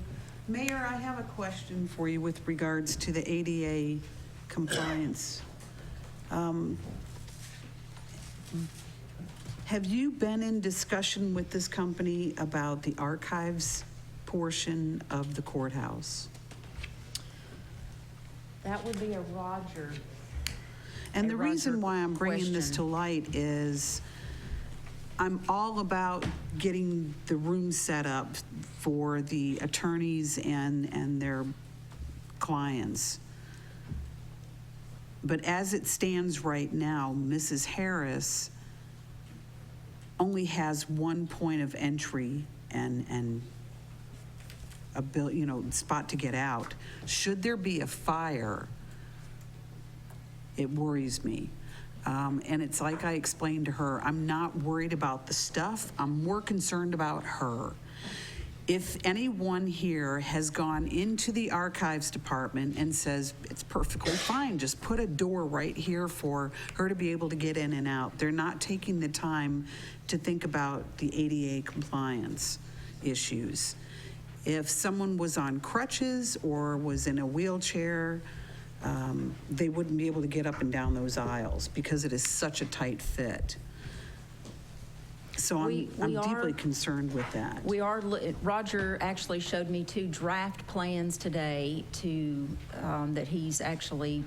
Mayor, I have a question for you with regards to the ADA compliance. Have you been in discussion with this company about the archives portion of the courthouse? That would be a Roger. And the reason why I'm bringing this to light is I'm all about getting the room set up for the attorneys and their clients. But as it stands right now, Mrs. Harris only has one point of entry and a spot to get out. Should there be a fire, it worries me. And it's like I explained to her, I'm not worried about the stuff. I'm more concerned about her. If anyone here has gone into the archives department and says, it's perfectly fine, just put a door right here for her to be able to get in and out. They're not taking the time to think about the ADA compliance issues. If someone was on crutches or was in a wheelchair, they wouldn't be able to get up and down those aisles because it is such a tight fit. So I'm deeply concerned with that. Roger actually showed me 2 draft plans today that he's actually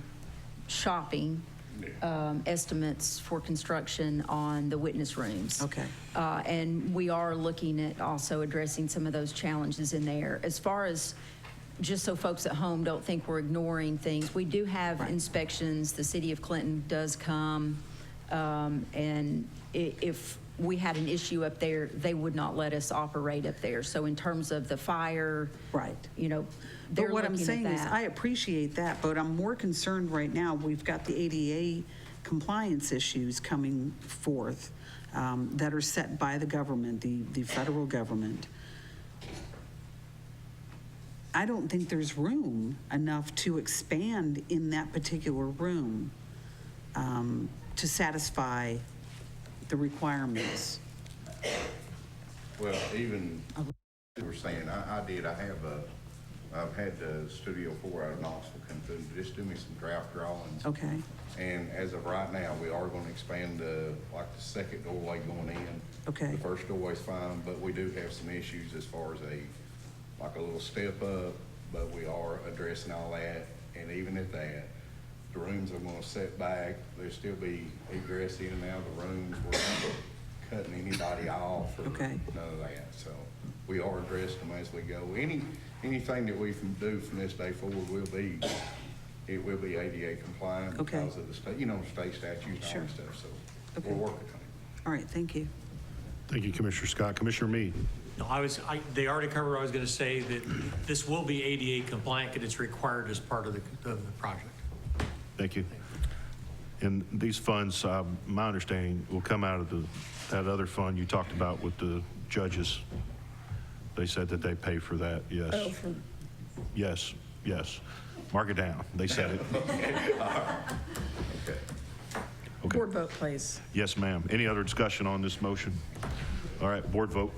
shopping estimates for construction on the witness rooms. Okay. And we are looking at also addressing some of those challenges in there. As far as, just so folks at home don't think we're ignoring things, we do have inspections. The city of Clinton does come, and if we had an issue up there, they would not let us operate up there. So in terms of the fire, right, they're but what I'm looking at saying is that. I appreciate that, but I'm more concerned right now. We've got the ADA compliance issues coming forth that are set by the government, the federal government. I don't think there's room enough to expand in that particular room to satisfy the requirements. Well, even you were saying, I've had the Studio 4 out of Knoxville come through, just do me some draft drawings. Okay. And as of right now, we are going to expand the second doorway going in. Okay. The first doorway's fine, but we do have some issues as far as a little step up, but we are addressing all that. And even at that, the rooms are going to set back. There'll still be egress in and out of the rooms. We're not cutting anybody off or none of that. So we are addressing them as we go. Anything that we can do from this day forward will be ADA compliant because of the state, state statutes and all that stuff. So we're working on it. All right, thank you. Thank you, Commissioner Scott. Commissioner Meade? No, they already covered what I was going to say, that this will be ADA compliant and it's required as part of the project. Thank you. And these funds, my understanding, will come out of that other fund you talked about with the judges. They said that they pay for that, yes. Oh, Yes. Mark it down. They said it. Okay. Board vote, please. Yes, ma'am. Any other discussion on this motion? All right, board vote.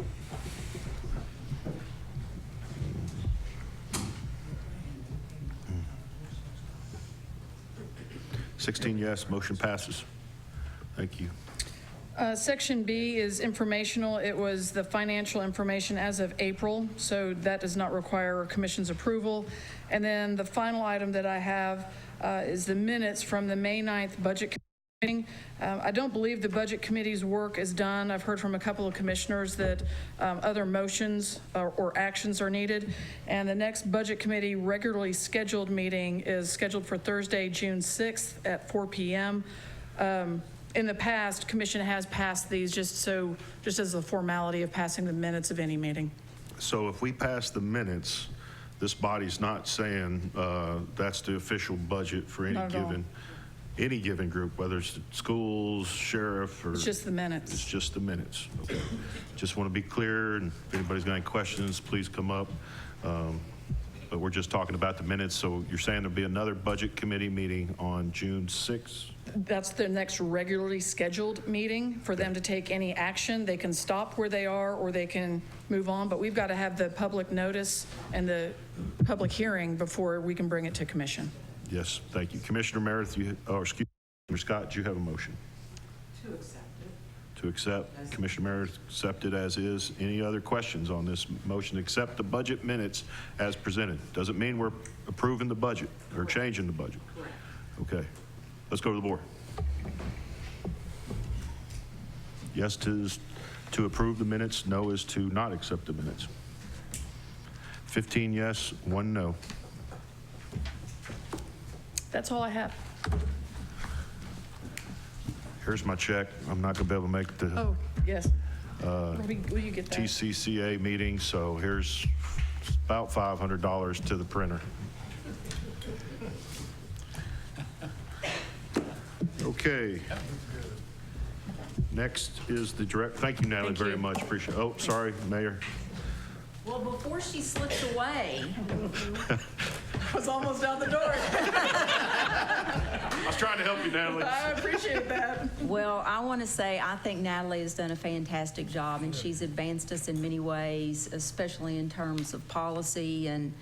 Hmm. 16 yes, motion passes. Thank you. Section B is informational. It was the financial information as of April, so that does not require a commission's approval. And then the final item that I have is the minutes from the May 9th Budget Committee I don't believe the Budget Committee's work is done. I've heard from a couple of commissioners that other motions or actions are needed. And the next Budget Committee regularly scheduled meeting is scheduled for Thursday, June 6th at 4 p.m. In the past, Commission has passed these just as a formality of passing the minutes of any meeting. So if we pass the minutes, this body's not saying that's the official budget for Not at all. any given group, whether it's schools, sheriff, or... It's just the minutes. It's just the minutes. Okay. Just want to be clear, and if anybody's got any questions, please come up. But we're just talking about the minutes, so you're saying there'll be another Budget Committee meeting on June 6th? That's the next regularly scheduled meeting for them to take any action. They can stop where they are or they can move on, but we've got to have the public notice and the public hearing before we can bring it to commission. Yes, thank you. Commissioner Meredith, excuse me, Commissioner Scott, do you have a motion? To accept it. To accept. Commissioner Meredith accepted as is. Any other questions on this motion to accept the budget minutes as presented? Doesn't mean we're approving the budget or changing the budget. Correct. Okay. Let's go to the board. Yes is to approve the minutes. No is to not accept the minutes. 15 yes, 1 no. That's all I have. Here's my check. I'm not going to be able to make the Oh, yes. Will you get that? TCCA meeting, so here's about $500 to the printer. Okay. Next is the direct, thank you, Natalie, very much. Appreciate it. Oh, sorry, Mayor. Well, before she slips away, I was almost out the door. I was trying to help you, Natalie. I appreciate that. well, I want to say I think Natalie has done a fantastic job, and she's advanced us in many ways, especially in terms of policy. And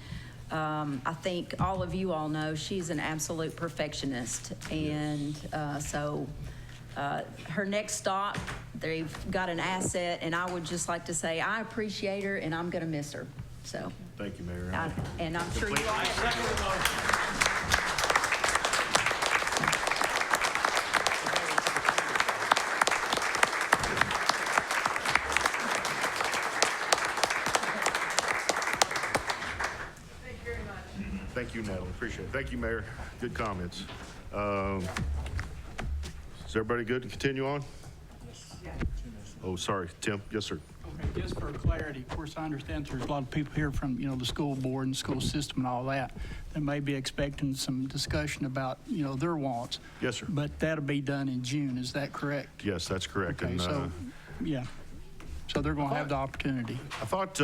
I think all of you all know she's an absolute perfectionist. And so her next stop, they've got an asset, and I would just like to say I appreciate her, and I'm going to miss her. So. Thank you, Mayor. And I'm sure you all have. Thank you, Natalie. Appreciate it. Thank you, Mayor. Good comments. Is everybody good to continue on? Oh, sorry, Tim. Yes, sir. Okay, just for clarity, of course, I understand there's a lot of people here from, the school board and school system and all that. They may be expecting some discussion about, their wants. Yes, sir. But that'll be done in June, is that correct? Yes, that's correct. Okay, And so, yeah. So they're going to have the opportunity. I thought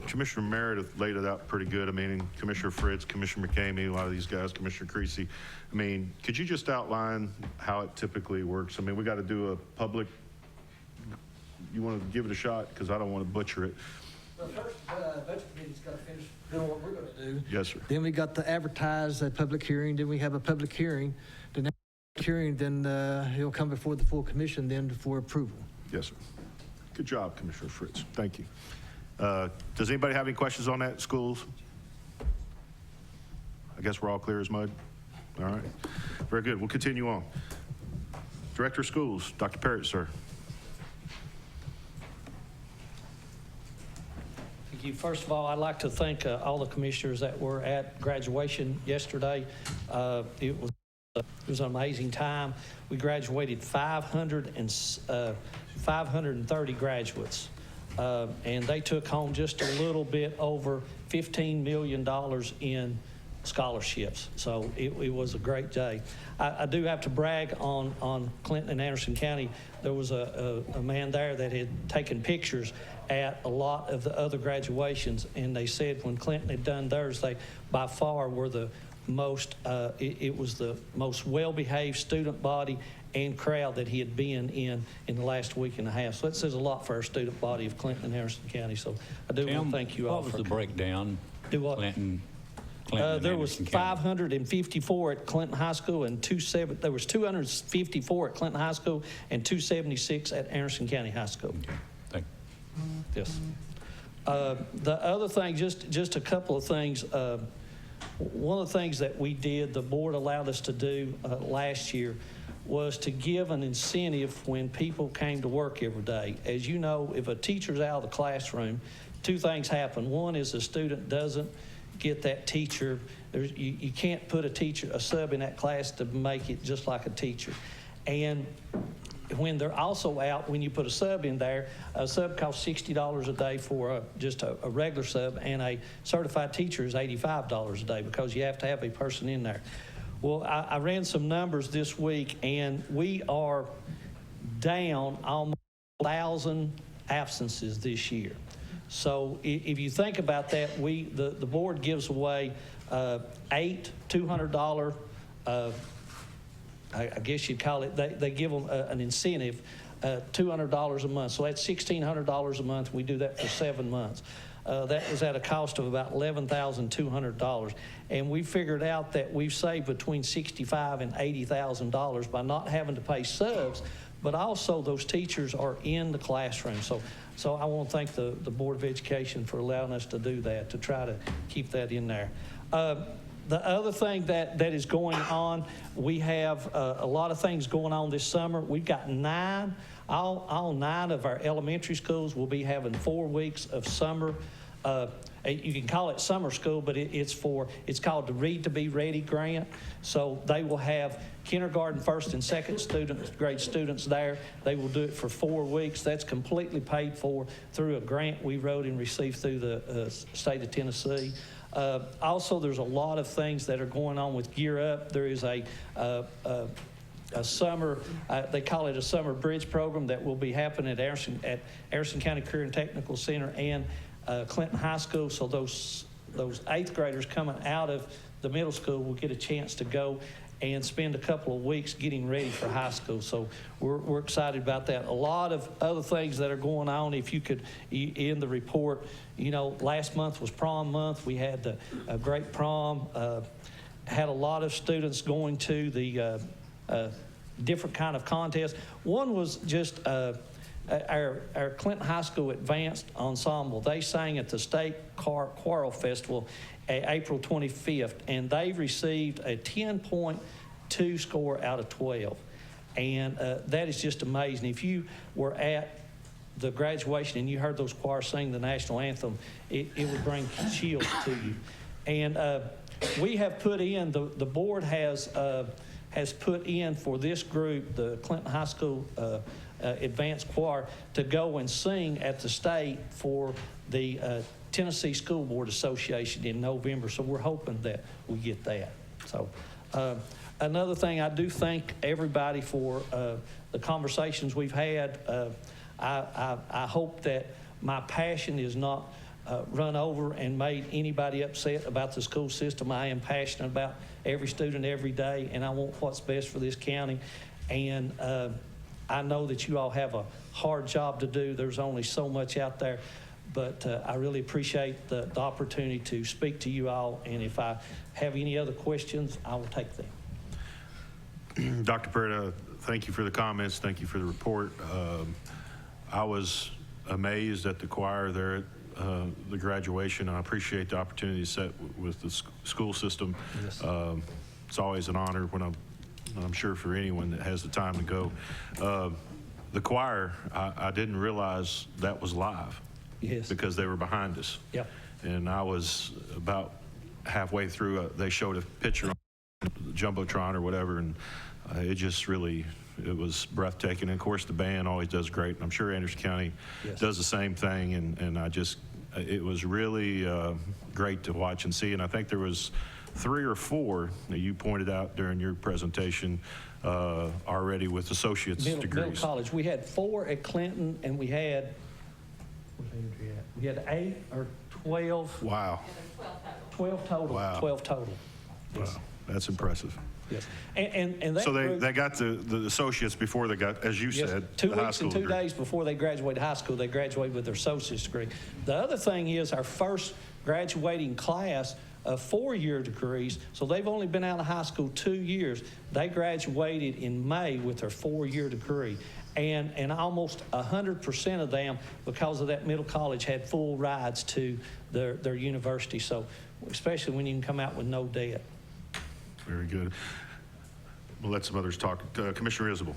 Commissioner Meredith laid it out pretty good. I mean, and Commissioner Fritz, Commissioner McCamey, a lot of these guys, Commissioner Creasy. I mean, could you just outline how it typically works? I mean, we got to do a public, you want to give it a shot? Because I don't want to butcher it. Well, first, Budget Committee's got to finish doing what we're going to do. Yes, sir. Then we got to advertise a public hearing, then we have a public hearing. The next hearing, then he'll come before the full commission then for approval. Yes, sir. Good job, Commissioner Fritz. Thank you. Does anybody have any questions on that, schools? I guess we're all clear as mud. All right. Very good. We'll continue on. Director of Schools, Dr. Parrott, sir. Thank you. First of all, I'd like to thank all the commissioners that were at graduation yesterday. It was an amazing time. We graduated 530 graduates. And they took home just a little bit over $15 million in scholarships. So it was a great day. I do have to brag on Clinton and Anderson County. There was a man there that had taken pictures at a lot of the other graduations, and they said when Clinton had done theirs, they by far were the most, it was the most well-behaved student body and crowd that he had been in the last week and a half. So that says a lot for our student body of Clinton and Harrison County. So I do want to thank you all. What was the breakdown? Do what? Clinton There was Anderson County. 554 at Clinton High School and there was 254 at Clinton High School and 276 at Anderson County High School. Thank you. Yes. The other thing, just a couple of things. One of the things that we did, the board allowed us to do last year, was to give an incentive when people came to work every day. As you know, if a teacher's out of the classroom, two things happen. One is the student doesn't get that teacher. You can't put a sub in that class to make it just like a teacher. And when they're also out, when you put a sub in there, a sub costs $60 a day for just a regular sub, and a certified teacher is $85 a day because you have to have a person in there. Well, I ran some numbers this week, and we are down almost 1,000 absences this year. So if you think about that, the board gives away 8 $200, I guess you'd call it, they give them an incentive, $200 a month. So that's $1,600 a month. We do that for 7 months. That was at a cost of about $11,200. And we figured out that we've saved between $65,000 and $80,000 by not having to pay subs, but also those teachers are in the classroom. So I want to thank the Board of Education for allowing us to do that, to try to keep that in there. The other thing that is going on, we have a lot of things going on this summer. We've got all 9 of our elementary schools will be having 4 weeks of summer. You can call it summer school, but it's called the Read to Be Ready grant. So they will have kindergarten, first and second grade students there. They will do it for 4 weeks. That's completely paid for through a grant we wrote and received through the state of Tennessee. Also, there's a lot of things that are going on with Gear Up. There is a summer, they call it a summer bridge program that will be happening at Anderson County Career and Technical Center and Clinton High School. So those 8th graders coming out of the middle school will get a chance to go and spend a couple of weeks getting ready for high school. So we're excited about that. A lot of other things that are going on. If you could, in the report, last month was prom month. We had a great prom. Had a lot of students going to the different kind of contests. One was just our Clinton High School Advanced Ensemble. They sang at the State Choral Festival April 25th, and they received a 10.2 score out of 12. And that is just amazing. If you were at the graduation and you heard those choirs sing the national anthem, it would bring chills to you. And we have put in, the board has put in for this group, the Clinton High School Advanced Choir, to go and sing at the state for the Tennessee School Board Association in November. So we're hoping that we get that. So another thing, I do thank everybody for the conversations we've had. I hope that my passion is not run over and made anybody upset about the school system. I am passionate about every student every day, and I want what's best for this county. And I know that you all have a hard job to do. There's only so much out there, but I really appreciate the opportunity to speak to you all. And if I have any other questions, I will take them. Dr. Peretta, thank you for the comments. Thank you for the report. I was amazed at the choir there at the graduation. I appreciate the opportunity to sit with the school system. Yes. It's always an honor when I'm sure for anyone that has the time to go. The choir, I didn't realize that was live. Yes. Because they were behind us. Yep. And I was about halfway through, they showed a picture on the Jumbotron or whatever, and it just really, it was breathtaking. And of course, the band always does great. And I'm sure Anderson County does the same thing. And it was really great to watch and see. And I think there was 3 or 4 that you pointed out during your presentation already with associate's degrees. Middle college. We had 4 at Clinton, and we had 8 or 12. Wow. 12 total. Wow. 12 total. Yes. Wow. That's impressive. Yes. And that so group, they got the associates before they got, as you said, 2 the high weeks school and 2 degree. days before they graduated high school, they graduated with their associate's degree. The other thing is our first graduating class of 4-year degrees, so they've only been out of high school 2 years. They graduated in May with their 4-year degree. And almost 100% of them, because of that middle college, had full rides to their university. So especially when you can come out with no debt. Very good. We'll let some others talk. Commissioner Isabel.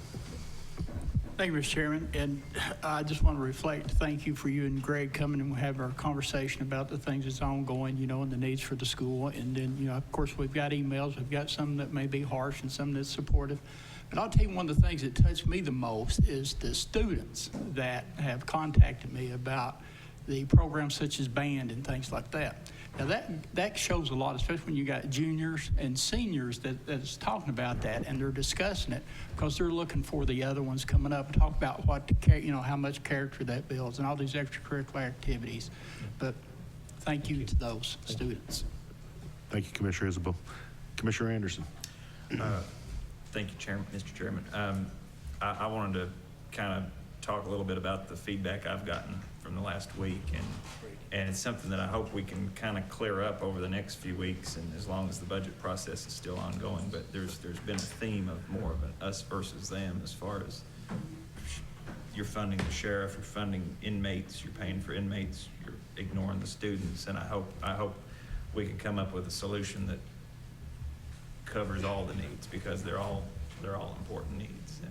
Thank you, Mr. Chairman. And I just want to reflect, thank you for you and Greg coming and have our conversation about the things that's ongoing, and the needs for the school. And then, of course, we've got emails. We've got some that may be harsh and some that's supportive. But I'll tell you, one of the things that touched me the most is the students that have contacted me about the programs such as band and things like that. Now that shows a lot, especially when you got juniors and seniors that's talking about that, and they're discussing it because they're looking for the other ones coming up and talk about what how much character that builds and all these extracurricular activities. But thank you to those students. Thank you, Commissioner Isabel. Commissioner Anderson. Thank you, Mr. Chairman. I wanted to kind of talk a little bit about the feedback I've gotten from the last week, and it's something that I hope we can kind of clear up over the next few weeks, and as long as the budget process is still ongoing. But there's been a theme of more of an us versus them as far as you're funding the sheriff, you're funding inmates, you're paying for inmates, you're ignoring the students, and I hope we can come up with a solution that covers all the needs, because they're all important needs.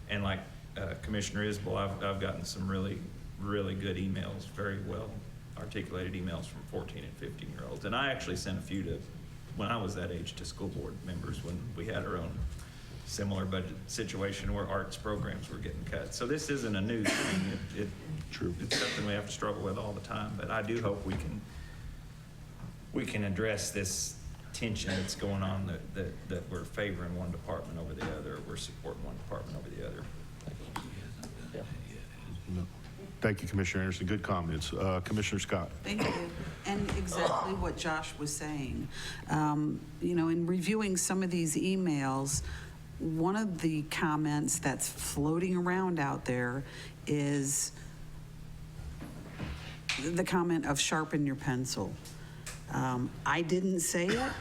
And like Commissioner Isbell, I've gotten some really good emails, very well articulated emails from 14 and 15-year-olds. And I actually sent a few to, when I was that age, to school board members when we had our own similar budget situation where arts programs were getting cut. So this isn't a new thing. It's something we have to struggle with all the time. But I do hope we can address this tension that's going on, that we're favoring one department over the other, or we're supporting one department over the other. Thank you, Commissioner Anderson. Good comments. Commissioner Scott. Thank you. And exactly what Josh was saying. In reviewing some of these emails, one of the comments that's floating around out there is the comment of sharpen your pencil. I didn't say it.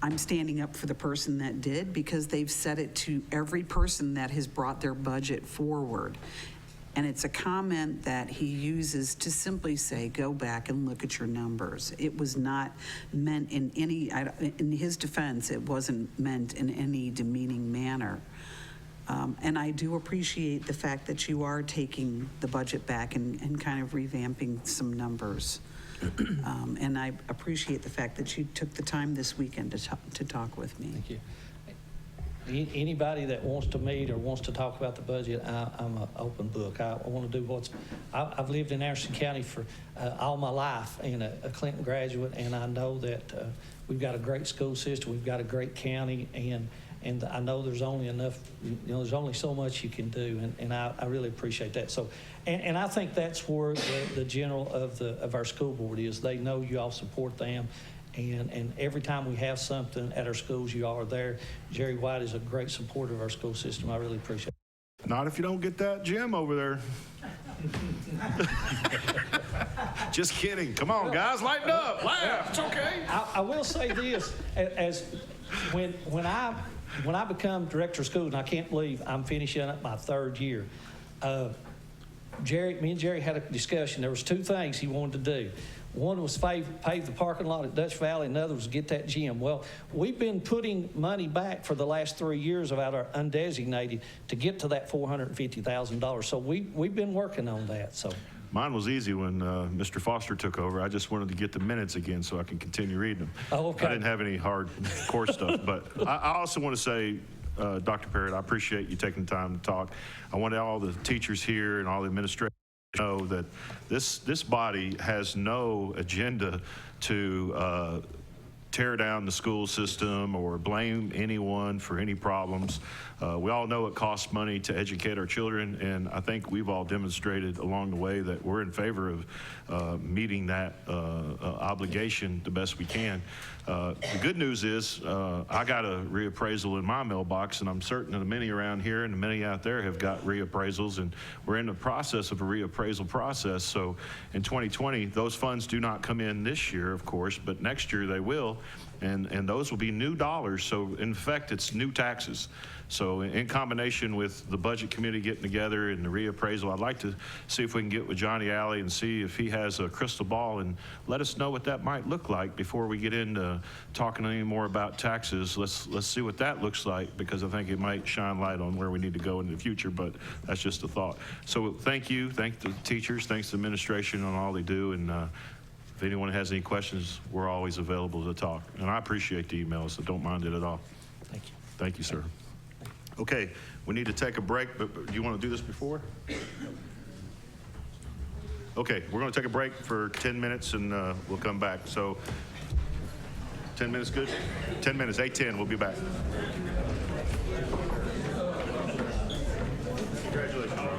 I'm standing up for the person that did, because they've said it to every person that has brought their budget forward. And it's a comment that he uses to simply say, go back and look at your numbers. It was not meant in his defense, it wasn't meant in any demeaning manner. And I do appreciate the fact that you are taking the budget back and kind of revamping some numbers. And I appreciate the fact that you took the time this weekend to talk with me. Thank you. Anybody that wants to meet or wants to talk about the budget, I'm an open book. I want to do I've lived in Anderson County for all my life, and a Clinton graduate, and I know that we've got a great school system, we've got a great county, and I know there's only enough, there's only so much you can do, and I really appreciate that. So, and I think that's where the general of our school board is. They know you all support them. And every time we have something at our schools, you all are there. Jerry White is a great supporter of our school system. I really appreciate it. Not if you don't get that gym over there. Just kidding. Come on, guys, lighten up. Laugh. It's okay. I will say this: as when I become director of schools, and I can't believe I'm finishing up my third year. Me and Jerry had a discussion. There was two things he wanted to do. One was pave the parking lot at Dutch Valley, and the other was get that gym. Well, we've been putting money back for the last 3 years about our undesignated to get to that $450,000. So we've been working on that. So mine was easy when Mr. Foster took over. I just wanted to get the minutes again so I can continue reading them. Oh, okay. I didn't have any hard core stuff. But I also want to say, Dr. Parrott, I appreciate you taking the time to talk. I want all the teachers here and all the administrators know that this body has no agenda to tear down the school system or blame anyone for any problems. We all know it costs money to educate our children, and I think we've all demonstrated along the way that we're in favor of meeting that obligation the best we can. The good news is I got a reappraisal in my mailbox, and I'm certain that many around here and many out there have got reappraisals, and we're in the process of a reappraisal process. So in 2020, those funds do not come in this year, of course, but next year they will. And those will be new dollars, so in effect, it's new taxes. So in combination with the Budget Committee getting together and the reappraisal, I'd like to see if we can get with Johnny Alley and see if he has a crystal ball and let us know what that might look like before we get into talking any more about taxes. Let's see what that looks like, because I think it might shine light on where we need to go in the future, but that's just a thought. So thank you, thank the teachers, thanks to the administration on all they do, and if anyone has any questions, we're always available to talk. And I appreciate the emails, so don't mind it at all. Thank you. Thank you, sir. Okay, we need to take a break, but do you want to do this before? Okay, we're going to take a break for 10 minutes, and we'll come back. So 10 minutes good? 10 minutes, 8:10, we'll be back.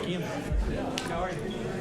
Kim, how are you?